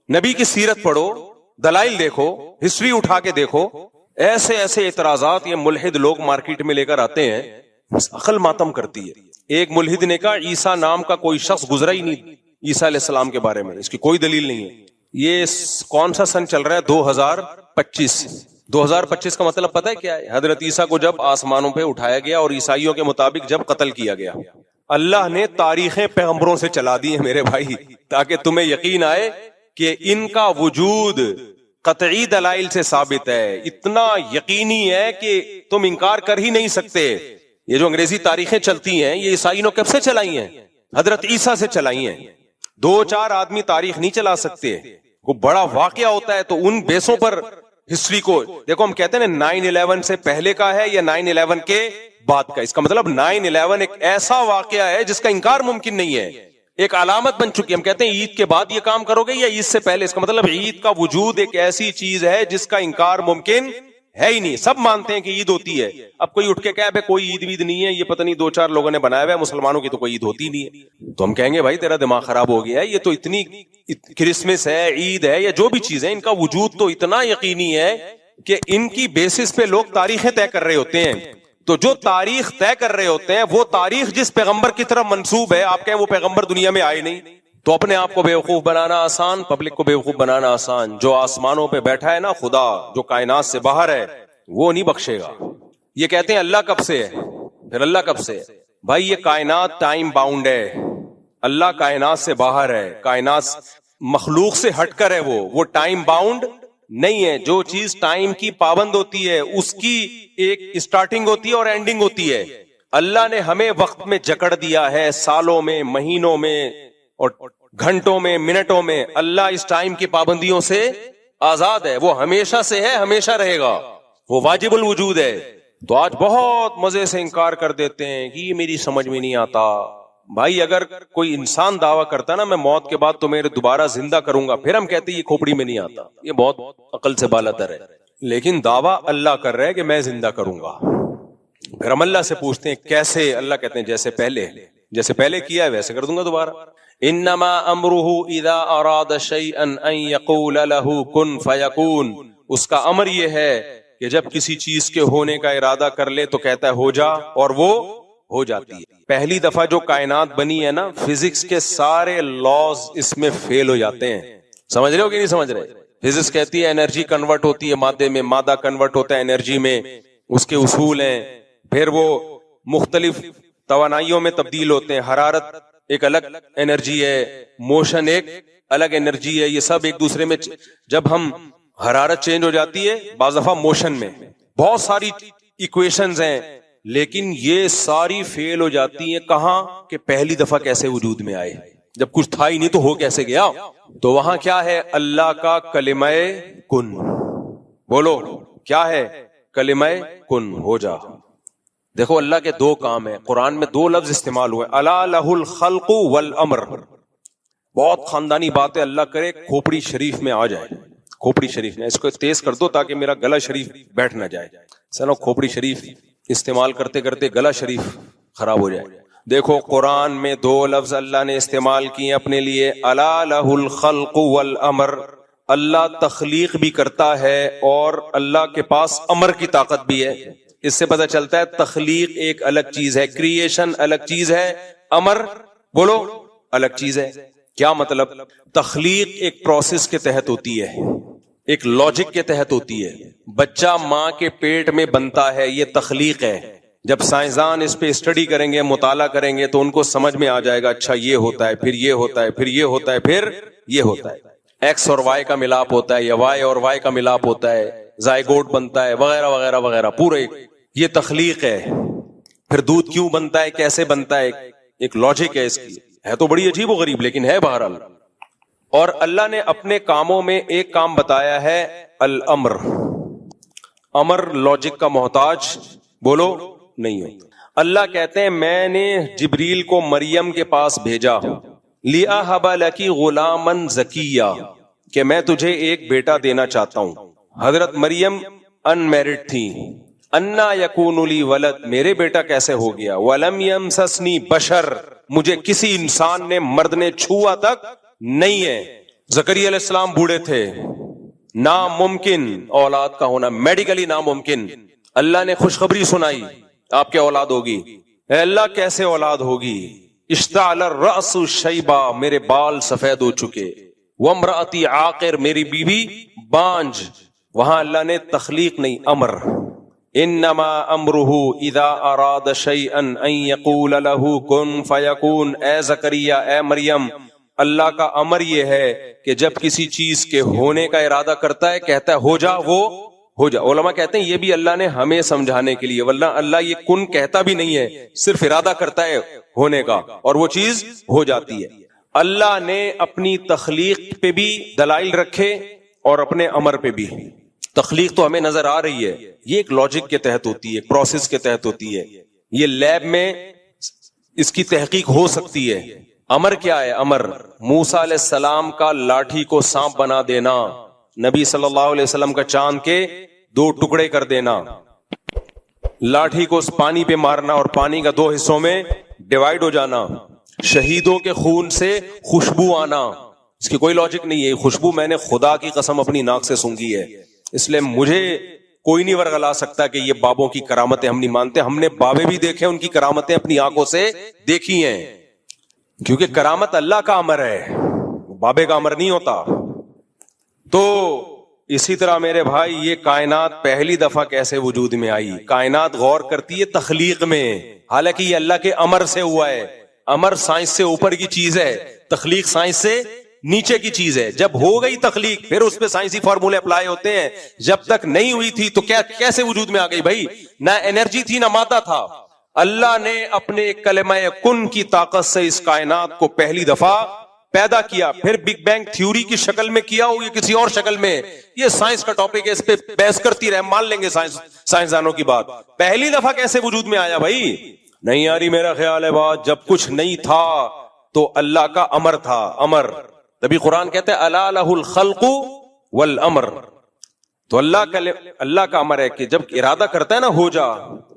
نبی کی سیرت پڑھو، دلائل دیکھو، ہسٹری اٹھا کے دیکھو. ایسے ایسے اعتراضات یہ ملحد لوگ مارکیٹ میں لے کر آتے ہیں، عقل ماتم کرتی ہے. ایک ملحد نے کہا عیسیٰ نام کا کوئی شخص گزرا ہی نہیں عیسیٰ علیہ السلام کے بارے میں، اس کی کوئی دلیل نہیں ہے. یہ کون سا سن چل رہا ہے؟ 2025. 2025 کا مطلب پتہ ہے کیا ہے؟ حضرت عیسیٰ کو جب آسمانوں پہ اٹھایا گیا اور عیسائیوں کے مطابق جب قتل کیا گیا. اللہ نے تاریخیں پیغمبروں سے چلا دی ہیں میرے بھائی، تاکہ تمہیں یقین آئے کہ ان کا وجود قطعی دلائل سے ثابت ہے، اتنا یقینی ہے کہ تم انکار کر ہی نہیں سکتے. یہ جو انگریزی تاریخیں چلتی ہیں یہ عیسائیوں نے کب سے چلائی ہیں؟ حضرت عیسیٰ سے چلائی ہیں. 2-4 آدمی تاریخ نہیں چلا سکتے. کوئی بڑا واقعہ ہوتا ہے تو ان بیسوں پر ہسٹری کو دیکھو. ہم کہتے ہیں نا 9/11 سے پہلے کا ہے یا 9/11 کے بعد کا. اس کا مطلب 9/11 ایک ایسا واقعہ ہے جس کا انکار ممکن نہیں ہے، ایک علامت بن چکی ہے. ہم کہتے ہیں عید کے بعد یہ کام کرو گے یا عید سے پہلے. اس کا مطلب عید کا وجود ایک ایسی چیز ہے جس کا انکار ممکن ہے ہی نہیں. سب مانتے ہیں کہ عید ہوتی ہے. اب کوئی اٹھ کے کہے کوئی عید وید نہیں ہے، یہ پتہ نہیں 2-4 لوگوں نے بنایا ہوا ہے، مسلمانوں کی تو کوئی عید ہوتی نہیں ہے. تو ہم کہیں گے بھائی تیرا دماغ خراب ہو گیا ہے. یہ تو اتنی کرسمس ہے، عید ہے، یا جو بھی چیز ہے، ان کا وجود تو اتنا یقینی ہے کہ ان کی بیسس پہ لوگ تاریخیں طے کر رہے ہوتے ہیں. تو جو تاریخ طے کر رہے ہوتے ہیں وہ تاریخ جس پیغمبر کی طرف منسوب ہے، آپ کہیں وہ پیغمبر دنیا میں آئے نہیں، تو اپنے آپ کو بیوقوف بنانا آسان، پبلک کو بیوقوف بنانا آسان. جو آسمانوں پہ بیٹھا ہے نا خدا، جو کائنات سے باہر ہے، وہ نہیں بخشے گا. یہ کہتے ہیں اللہ کب سے ہے، پھر اللہ کب سے ہے؟ بھائی یہ کائنات ٹائم باؤنڈ ہے، اللہ کائنات سے باہر ہے، کائنات مخلوق سے ہٹ کر ہے، وہ ٹائم باؤنڈ نہیں ہے. جو چیز ٹائم کی پابند ہوتی ہے اس کی ایک اسٹارٹنگ ہوتی ہے اور اینڈنگ ہوتی ہے. اللہ نے ہمیں وقت میں جکڑ دیا ہے، سالوں میں، مہینوں میں اور گھنٹوں میں، منٹوں میں. اللہ اس ٹائم کی پابندیوں سے آزاد ہے، وہ ہمیشہ سے ہے، ہمیشہ رہے گا، وہ واجب الوجود ہے. تو آج بہت مزے سے انکار کر دیتے ہیں کہ یہ میری سمجھ میں نہیں آتا. بھائی اگر کوئی انسان دعویٰ کرتا نا میں موت کے بعد تمہیں دوبارہ زندہ کروں گا، پھر ہم کہتے ہیں یہ کھوپڑی میں نہیں آتا، یہ بہت عقل سے بالاتر ہے. لیکن دعویٰ اللہ کر رہے کہ میں زندہ کروں گا. پھر ہم اللہ سے پوچھتے ہیں کیسے؟ اللہ کہتے ہیں جیسے پہلے کیا ہے ویسے کر دوں گا دوبارہ. انما امرہ اذا اراد شیئا ان یقول له کن فیکون. اس کا امر یہ ہے کہ جب کسی چیز کے ہونے کا ارادہ کر لے تو کہتا ہے ہو جا، اور وہ ہو جاتی ہے. پہلی دفعہ جو کائنات بنی ہے نا، فزکس کے سارے لاز اس میں فیل ہو جاتے ہیں. سمجھ رہے ہو کہ نہیں سمجھ رہے؟ فزکس کہتی ہے انرجی کنورٹ ہوتی ہے مادے میں، مادہ کنورٹ ہوتا ہے انرجی میں، اس کے اصول ہیں. پھر وہ مختلف توانائیوں میں تبدیل ہوتے ہیں. حرارت ایک الگ انرجی ہے، موشن ایک الگ انرجی ہے. یہ سب ایک دوسرے میں جب ہم حرارت چینج ہو جاتی ہے بعض دفعہ موشن میں، بہت ساری ایکویشنز ہیں، لیکن یہ ساری فیل ہو جاتی ہیں. کہاں کہ پہلی دفعہ کیسے وجود میں آئے، جب کچھ تھا ہی نہیں تو ہو کیسے گیا. تو وہاں کیا ہے؟ اللہ کا کلمہ کن. بولو کیا ہے؟ کلمہ کن، ہو جا. دیکھو اللہ کے 2 کام ہیں، قرآن میں 2 لفظ استعمال ہوئے، الا لہ الخلق والامر. بہت خاندانی بات ہے، اللہ کرے کھوپڑی شریف میں آ جائے. کھوپڑی شریف میں اس کو تیز کر دو تاکہ میرا گلا شریف بیٹھ نہ جائے. چلو کھوپڑی شریف استعمال کرتے کرتے گلا شریف خراب ہو جائے. دیکھو قرآن میں دو لفظ اللہ نے استعمال کیے اپنے لیے، الا لہ الخلق والامر، اللہ تخلیق بھی کرتا ہے اور اللہ کے پاس امر کی طاقت بھی ہے۔ اس سے پتہ چلتا ہے تخلیق ایک الگ چیز ہے، کریشن الگ چیز ہے، امر بولو الگ چیز ہے۔ کیا مطلب؟ تخلیق ایک پروسیس کے تحت ہوتی ہے، ایک لاجک کے تحت ہوتی ہے۔ بچہ ماں کے پیٹ میں بنتا ہے، یہ تخلیق ہے۔ جب سائنسدان اس پہ اسٹڈی کریں گے، مطالعہ کریں گے تو ان کو سمجھ میں آ جائے گا، اچھا یہ ہوتا ہے، پھر یہ ہوتا ہے، پھر یہ ہوتا ہے، پھر یہ ہوتا ہے، ایکس اور وائی کا ملاپ ہوتا ہے یا وائی اور وائی کا ملاپ ہوتا ہے، زائگوٹ بنتا ہے، وغیرہ وغیرہ وغیرہ، پورے یہ تخلیق ہے۔ پھر دودھ کیوں بنتا ہے، کیسے بنتا ہے، ایک لاجک ہے اس کی، ہے تو بڑی عجیب و غریب لیکن ہے بہرحال۔ اور اللہ نے اپنے کاموں میں ایک کام بتایا ہے، الامر۔ امر لاجک کا محتاج بولو نہیں ہوتا۔ اللہ کہتے ہیں میں نے جبریل کو مریم کے پاس بھیجا، لِأَهَبَ لَكِ غُلَامًا زَكِيًّا، کہ میں تجھے ایک بیٹا دینا چاہتا ہوں۔ حضرت مریم ان میرڈ تھی، انا یکون لی ولد، میرے بیٹا کیسے ہو گیا، ولم یمسسنی بشر، مجھے کسی انسان نے مرد نے چھوا تک نہیں ہے۔ زکریا علیہ السلام بوڑھے تھے، ناممکن اولاد کا ہونا، میڈیکلی ناممکن۔ اللہ نے خوشخبری سنائی آپ کے اولاد ہوگی، اے اللہ کیسے اولاد ہوگی؟ اشتعل الرأس شیبا، میرے بال سفید ہو چکے، وامرأتی عاقر، میری بیوی بانج۔ وہاں اللہ نے تخلیق نہیں، امر۔ انما امرہ اذا اراد شیئا ان یقول له کن فیکون۔ اے زکریا، اے مریم، اللہ کا امر یہ ہے کہ جب کسی چیز کے ہونے کا ارادہ کرتا ہے کہتا ہے ہو جا، وہ ہو جا۔ علماء کہتے ہیں یہ بھی اللہ نے ہمیں سمجھانے کے لیے، ورنہ اللہ یہ کن کہتا بھی نہیں ہے، صرف ارادہ کرتا ہے ہونے کا اور وہ چیز ہو جاتی ہے۔ اللہ نے اپنی تخلیق پہ بھی دلائل رکھے اور اپنے امر پہ بھی۔ تخلیق تو ہمیں نظر آ رہی ہے، یہ ایک لاجک کے تحت ہوتی ہے، پروسیس کے تحت ہوتی ہے، یہ لیب میں اس کی تحقیق ہو سکتی ہے۔ امر کیا ہے؟ امر موسیٰ علیہ السلام کا لاٹھی کو سانپ بنا دینا، نبی صلی اللہ علیہ وسلم کا چاند کے 2 ٹکڑے کر دینا، لاٹھی کو پانی پہ مارنا اور پانی کا 2 حصوں میں ڈیوائیڈ ہو جانا، شہیدوں کے خون سے خوشبو آنا۔ اس کی کوئی لاجک نہیں ہے، خوشبو میں نے خدا کی قسم اپنی ناک سے سونگھی ہے، اس لیے مجھے کوئی نہیں ورغلا سکتا کہ یہ بابوں کی کرامتیں ہم نہیں مانتے۔ ہم نے بابے بھی دیکھے، ان کی کرامتیں اپنی آنکھوں سے دیکھی ہیں، کیونکہ کرامت اللہ کا امر ہے، بابے کا امر نہیں ہوتا۔ تو اسی طرح میرے بھائی یہ کائنات پہلی دفعہ کیسے وجود میں آئی؟ کائنات غور کرتی ہے تخلیق میں، حالانکہ یہ اللہ کے امر سے ہوا ہے۔ امر سائنس سے اوپر کی چیز ہے، تخلیق سائنس سے نیچے کی چیز ہے۔ جب ہو گئی تخلیق پھر اس پہ سائنسی فارمولے اپلائی ہوتے ہیں، جب تک نہیں ہوئی تھی تو کیسے وجود میں آ گئی بھائی؟ نہ انرجی تھی نہ مادہ تھا۔ اللہ نے اپنے کلمہ کن کی طاقت سے اس کائنات کو پہلی دفعہ پیدا کیا، پھر بگ بینگ تھیوری کی شکل میں کیا ہو یا کسی اور شکل میں، یہ سائنس کا ٹاپک ہے، اس پہ بحث کرتی رہے، مان لیں گے سائنسدانوں کی بات۔ پہلی دفعہ کیسے وجود میں آیا بھائی؟ نہیں آ رہی میرا خیال ہے بات، جب کچھ نہیں تھا تو اللہ کا امر تھا، امر۔ تبھی قرآن کہتے ہیں الا لہ الخلق والامر، تو اللہ کا امر ہے کہ جب ارادہ کرتا ہے نا ہو جا،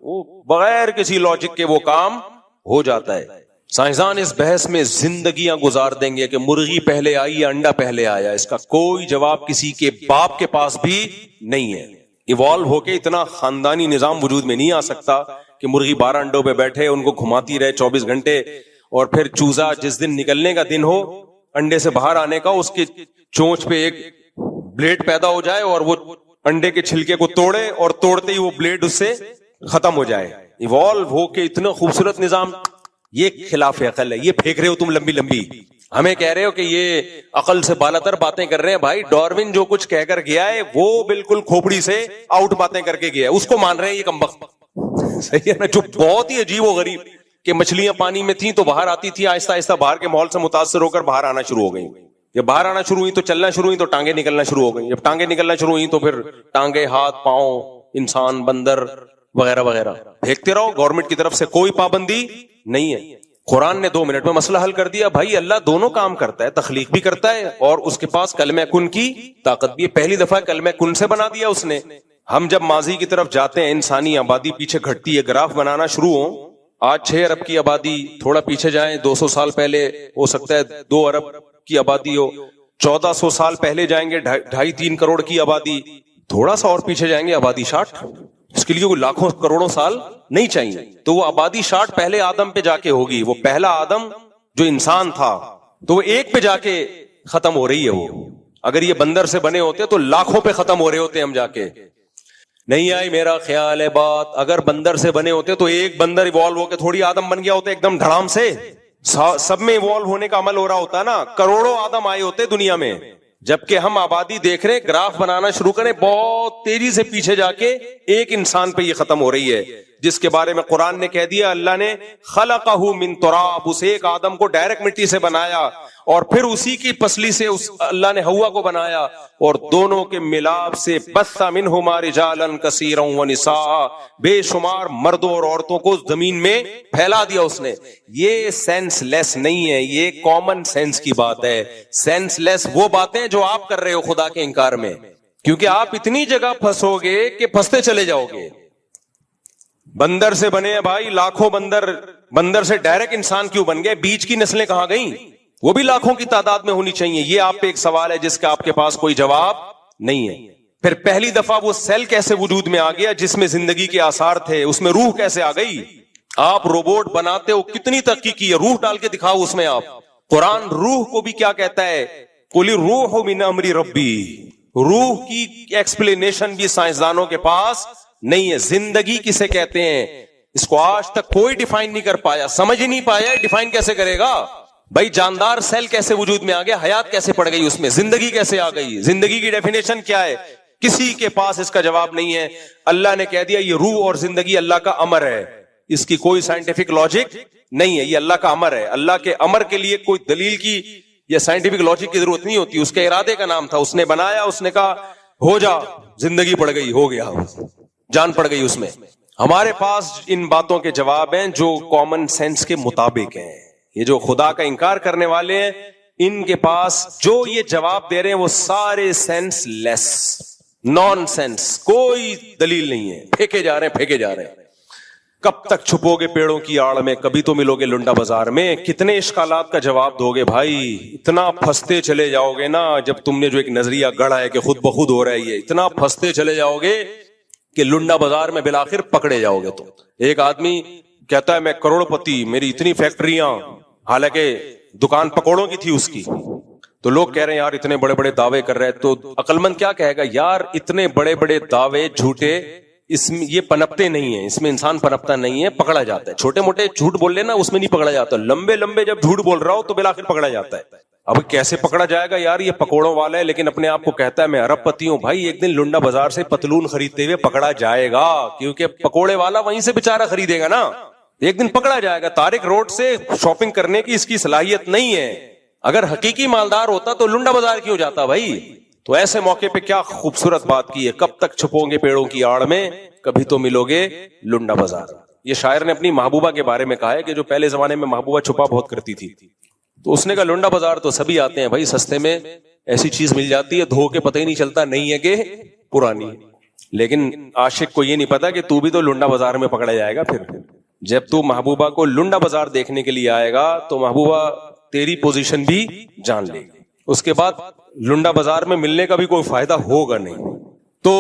وہ بغیر کسی لاجک کے وہ کام ہو جاتا ہے۔ سائنسدان اس بحث میں زندگیاں گزار دیں گے کہ مرغی پہلے آئی یا انڈا پہلے آیا، اس کا کوئی جواب کسی کے باپ کے پاس بھی نہیں ہے۔ ایوالو ہو کے اتنا خاندانی نظام وجود میں نہیں آ سکتا کہ مرغی 12 انڈوں پہ بیٹھے، ان کو گھماتی رہے 24 گھنٹے، اور پھر چوزا جس دن نکلنے کا دن ہو، انڈے سے باہر آنے کا، اس کے چونچ پہ ایک بلیڈ پیدا ہو جائے اور وہ انڈے کے چھلکے کو توڑے اور توڑتے ہی وہ بلیڈ اس سے ختم ہو جائے۔ ایوالو ہو کے اتنا خوبصورت نظام، یہ خلاف عقل ہے۔ یہ پھینک رہے ہو تم لمبی لمبی، ہمیں کہہ رہے ہو کہ یہ عقل سے بالاتر باتیں کر رہے ہیں۔ بھائی ڈاروین جو کچھ کہہ کر گیا ہے وہ بالکل کھوپڑی سے آؤٹ باتیں کر کے گیا ہے، اس کو مان رہے ہیں یہ کمبخت، صحیح ہے نا؟ جو بہت ہی عجیب و غریب کہ مچھلیاں پانی میں تھیں تو باہر آتی تھی، آہستہ آہستہ باہر کے ماحول سے متاثر ہو کر باہر آنا شروع ہو گئی۔ جب باہر آنا شروع ہوئی تو چلنا شروع ہوئی تو ٹانگیں نکلنا شروع ہو گئی، جب ٹانگیں نکلنا شروع ہوئی تو پھر ٹانگیں، ہاتھ، پاؤں، انسان، بندر وغیرہ وغیرہ پھینکتے رہو، گورنمنٹ کی طرف سے کوئی پابندی نہیں ہے۔ قرآن نے 2 منٹ میں مسئلہ حل کر دیا۔ بھائی اللہ دونوں کام کرتا ہے، تخلیق بھی کرتا ہے اور اس کے پاس کلمہ کن کی طاقت بھی ہے۔ پہلی دفعہ کلمہ کن سے بنا دیا اس نے۔ ہم جب ماضی کی طرف جاتے ہیں، انسانی آبادی پیچھے گھٹتی ہے، گراف بنانا شروع ہو، آج 6 ارب کی آبادی، تھوڑا پیچھے جائیں 200 سال پہلے ہو سکتا ہے 2 ارب کی آبادی ہو، 1400 سال پہلے جائیں گے 2.5-3 کروڑ کی آبادی، تھوڑا سا اور پیچھے جائیں گے آبادی 60. اس کے لیے وہ لاکھوں کروڑوں سال نہیں چاہیے. تو وہ آبادی 60 پہلے آدم پہ جا کے ہوگی. وہ پہلا آدم جو انسان تھا تو وہ ایک پہ جا کے ختم ہو رہی ہے. وہ اگر یہ بندر سے بنے ہوتے تو لاکھوں پہ ختم ہو رہے ہوتے ہم جا کے. نہیں آئی میرا خیال ہے بات. اگر بندر سے بنے ہوتے تو ایک بندر ایوالو ہو کے تھوڑی آدم بن گیا ہوتا ایک دم دھڑام سے. سب میں ایوالو ہونے کا عمل ہو رہا ہوتا نا. کروڑوں آدم آئے ہوتے دنیا میں. جبکہ ہم آبادی دیکھ رہے گراف بنانا شروع کریں بہت تیزی سے پیچھے جا کے ایک انسان پہ یہ ختم ہو رہی ہے، جس کے بارے میں قرآن نے کہہ دیا اللہ نے خلقہ من تراب. اس ایک آدم کو ڈائریکٹ مٹی سے بنایا اور پھر اسی کی پسلی سے اللہ نے حوا کو بنایا اور دونوں کے ملاپ سے بث منہما رجالا کثیرا ونساء، بے شمار مردوں اور عورتوں کو زمین میں پھیلا دیا اس نے. یہ سینس لیس نہیں ہے، یہ کامن سینس کی بات ہے. سینس لیس وہ باتیں جو آپ کر رہے ہو خدا کے انکار میں، کیونکہ آپ اتنی جگہ پھنسو گے کہ پھنستے چلے جاؤ گے. بندر سے بنے ہیں بھائی لاکھوں بندر سے ڈائریکٹ انسان کیوں بن گئے؟ بیچ کی نسلیں کہاں گئیں؟ وہ بھی لاکھوں کی تعداد میں ہونی چاہیے. یہ آپ پہ ایک سوال ہے جس کا آپ کے پاس کوئی جواب نہیں ہے. پھر پہلی دفعہ وہ سیل کیسے وجود میں آ گیا جس میں زندگی کے آثار تھے؟ اس میں روح کیسے آ گئی؟ آپ روبوٹ بناتے ہو کتنی تحقیق کی ہے، روح ڈال کے دکھاؤ اس میں. آپ قرآن روح کو بھی کیا کہتا ہے؟ قل الروح من امر ربی. روح کی ایکسپلینیشن بھی سائنسدانوں کے پاس نہیں ہے. زندگی کسے کہتے ہیں اس کو آج تک کوئی ڈیفائن نہیں کر پایا، سمجھ ہی نہیں پایا. ڈیفائن کیسے کرے گا بھائی؟ جاندار سیل کیسے وجود میں آ گیا؟ حیات کیسے پڑ گئی اس میں؟ زندگی کیسے آ گئی؟ زندگی کی ڈیفینیشن کیا ہے؟ کسی کے پاس اس کا جواب نہیں ہے. اللہ نے کہہ دیا یہ روح اور زندگی اللہ کا امر ہے. اس کی کوئی سائنٹیفک لاجک نہیں ہے، یہ اللہ کا امر ہے. اللہ کے امر کے لیے کوئی دلیل کی یا سائنٹیفک لاجک کی ضرورت نہیں ہوتی. اس کے ارادے کا نام تھا. اس نے بنایا، اس نے کہا ہو جا، زندگی پڑ گئی، ہو گیا، جان پڑ گئی اس میں. ہمارے پاس ان باتوں کے جواب ہیں جو کامن سینس کے مطابق ہیں. یہ جو خدا کا انکار کرنے والے ہیں ان کے پاس جو یہ جواب دے رہے ہیں وہ سارے سینس لیس، نان سینس، کوئی دلیل نہیں ہے. پھینکے جا رہے ہیں. کب تک چھپو گے پیڑوں کی آڑ میں، کبھی تو ملو گے لنڈا بازار میں. کتنے اشکالات کا جواب دو گے بھائی؟ اتنا پھنستے چلے جاؤ گے نا. جب تم نے جو ایک نظریہ گڑھا ہے کہ خود بخود ہو رہا ہے، یہ اتنا پھنستے چلے جاؤ گے کہ لنڈا بازار میں بالآخر پکڑے جاؤ گے. تو ایک آدمی کہتا ہے میں کروڑ پتی، میری اتنی فیکٹریاں، حالانکہ دکان پکوڑوں کی تھی اس کی. تو لوگ کہہ رہے ہیں یار اتنے بڑے بڑے دعوے کر رہے ہیں. تو عقل مند کیا کہے گا؟ یار اتنے بڑے بڑے دعوے جھوٹے، اس میں یہ پنپتے نہیں ہیں، اس میں انسان پنپتا نہیں ہے، پکڑا جاتا ہے. چھوٹے موٹے جھوٹ بول لینا اس میں نہیں پکڑا جاتا. لمبے لمبے جب جھوٹ بول رہا ہو تو بالآخر پکڑا جاتا ہے. اب کیسے پکڑا جائے گا؟ یار یہ پکوڑوں والا ہے لیکن اپنے آپ کو کہتا ہے میں ارب پتی ہوں. بھائی ایک دن لنڈا بازار سے پتلون خریدتے ہوئے پکڑا جائے گا، کیونکہ پکوڑے والا وہیں سے بےچارا خریدے گا نا. ایک دن پکڑا جائے گا. طارق روڈ سے شاپنگ کرنے کی اس کی صلاحیت نہیں ہے. اگر حقیقی مالدار ہوتا تو لنڈا بازار کیوں جاتا بھائی؟ تو ایسے موقع پہ کیا خوبصورت بات کی ہے، کب تک چھپو گے پیڑوں کی آڑ میں، کبھی تو ملو گے لنڈا بازار. یہ شاعر نے اپنی محبوبہ کے بارے میں کہا ہے کہ جو پہلے زمانے میں محبوبہ چھپا بہت کرتی تھی، تو اس نے کہا لنڈا بازار تو سبھی آتے ہیں بھائی، سستے میں ایسی چیز مل جاتی ہے دھو کے پتہ ہی نہیں چلتا نہیں ہے کہ پرانی. لیکن عاشق کو یہ نہیں پتا کہ تو بھی تو لنڈا بازار میں پکڑا جائے گا. پھر جب تو محبوبہ کو لنڈا بازار دیکھنے کے لیے آئے گا تو محبوبہ تیری پوزیشن بھی جان لے گی. اس کے بعد لنڈا بازار میں ملنے کا بھی کوئی فائدہ ہوگا نہیں. تو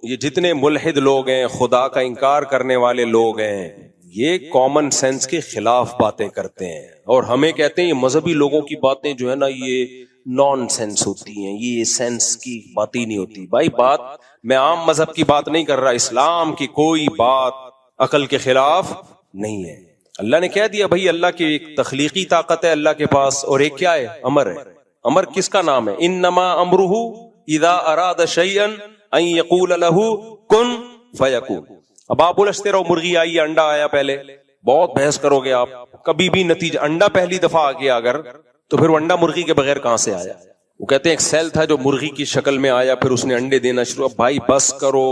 یہ جتنے ملحد لوگ ہیں، خدا کا انکار کرنے والے لوگ ہیں، یہ کامن سینس کے خلاف باتیں کرتے ہیں اور ہمیں کہتے ہیں یہ مذہبی لوگوں کی باتیں جو ہے نا یہ نان سینس ہوتی ہیں، یہ سینس کی بات ہی نہیں ہوتی. بھائی بات میں عام مذہب کی بات نہیں کر رہا، اسلام کی کوئی بات عقل کے خلاف نہیں ہے. اللہ نے کہہ دیا بھائی اللہ کی ایک تخلیقی طاقت ہے اللہ کے پاس، اور ایک کیا ہے؟ امر ہے. امر کس کا نام ہے؟ انما امرہ اذا اراد شیئا ان یقول له کن فیکون. اب آپ بولتے رہو مرغی آئی، انڈا آیا، پہلے بہت بحث کرو گے آپ، کبھی بھی نتیجہ انڈا پہلی دفعہ آ گیا اگر تو پھر وہ انڈا مرغی کے بغیر کہاں سے آیا؟ وہ کہتے ہیں ایک سیل تھا جو مرغی کی شکل میں آیا، پھر اس نے انڈے دینا شروع. بھائی بس کرو،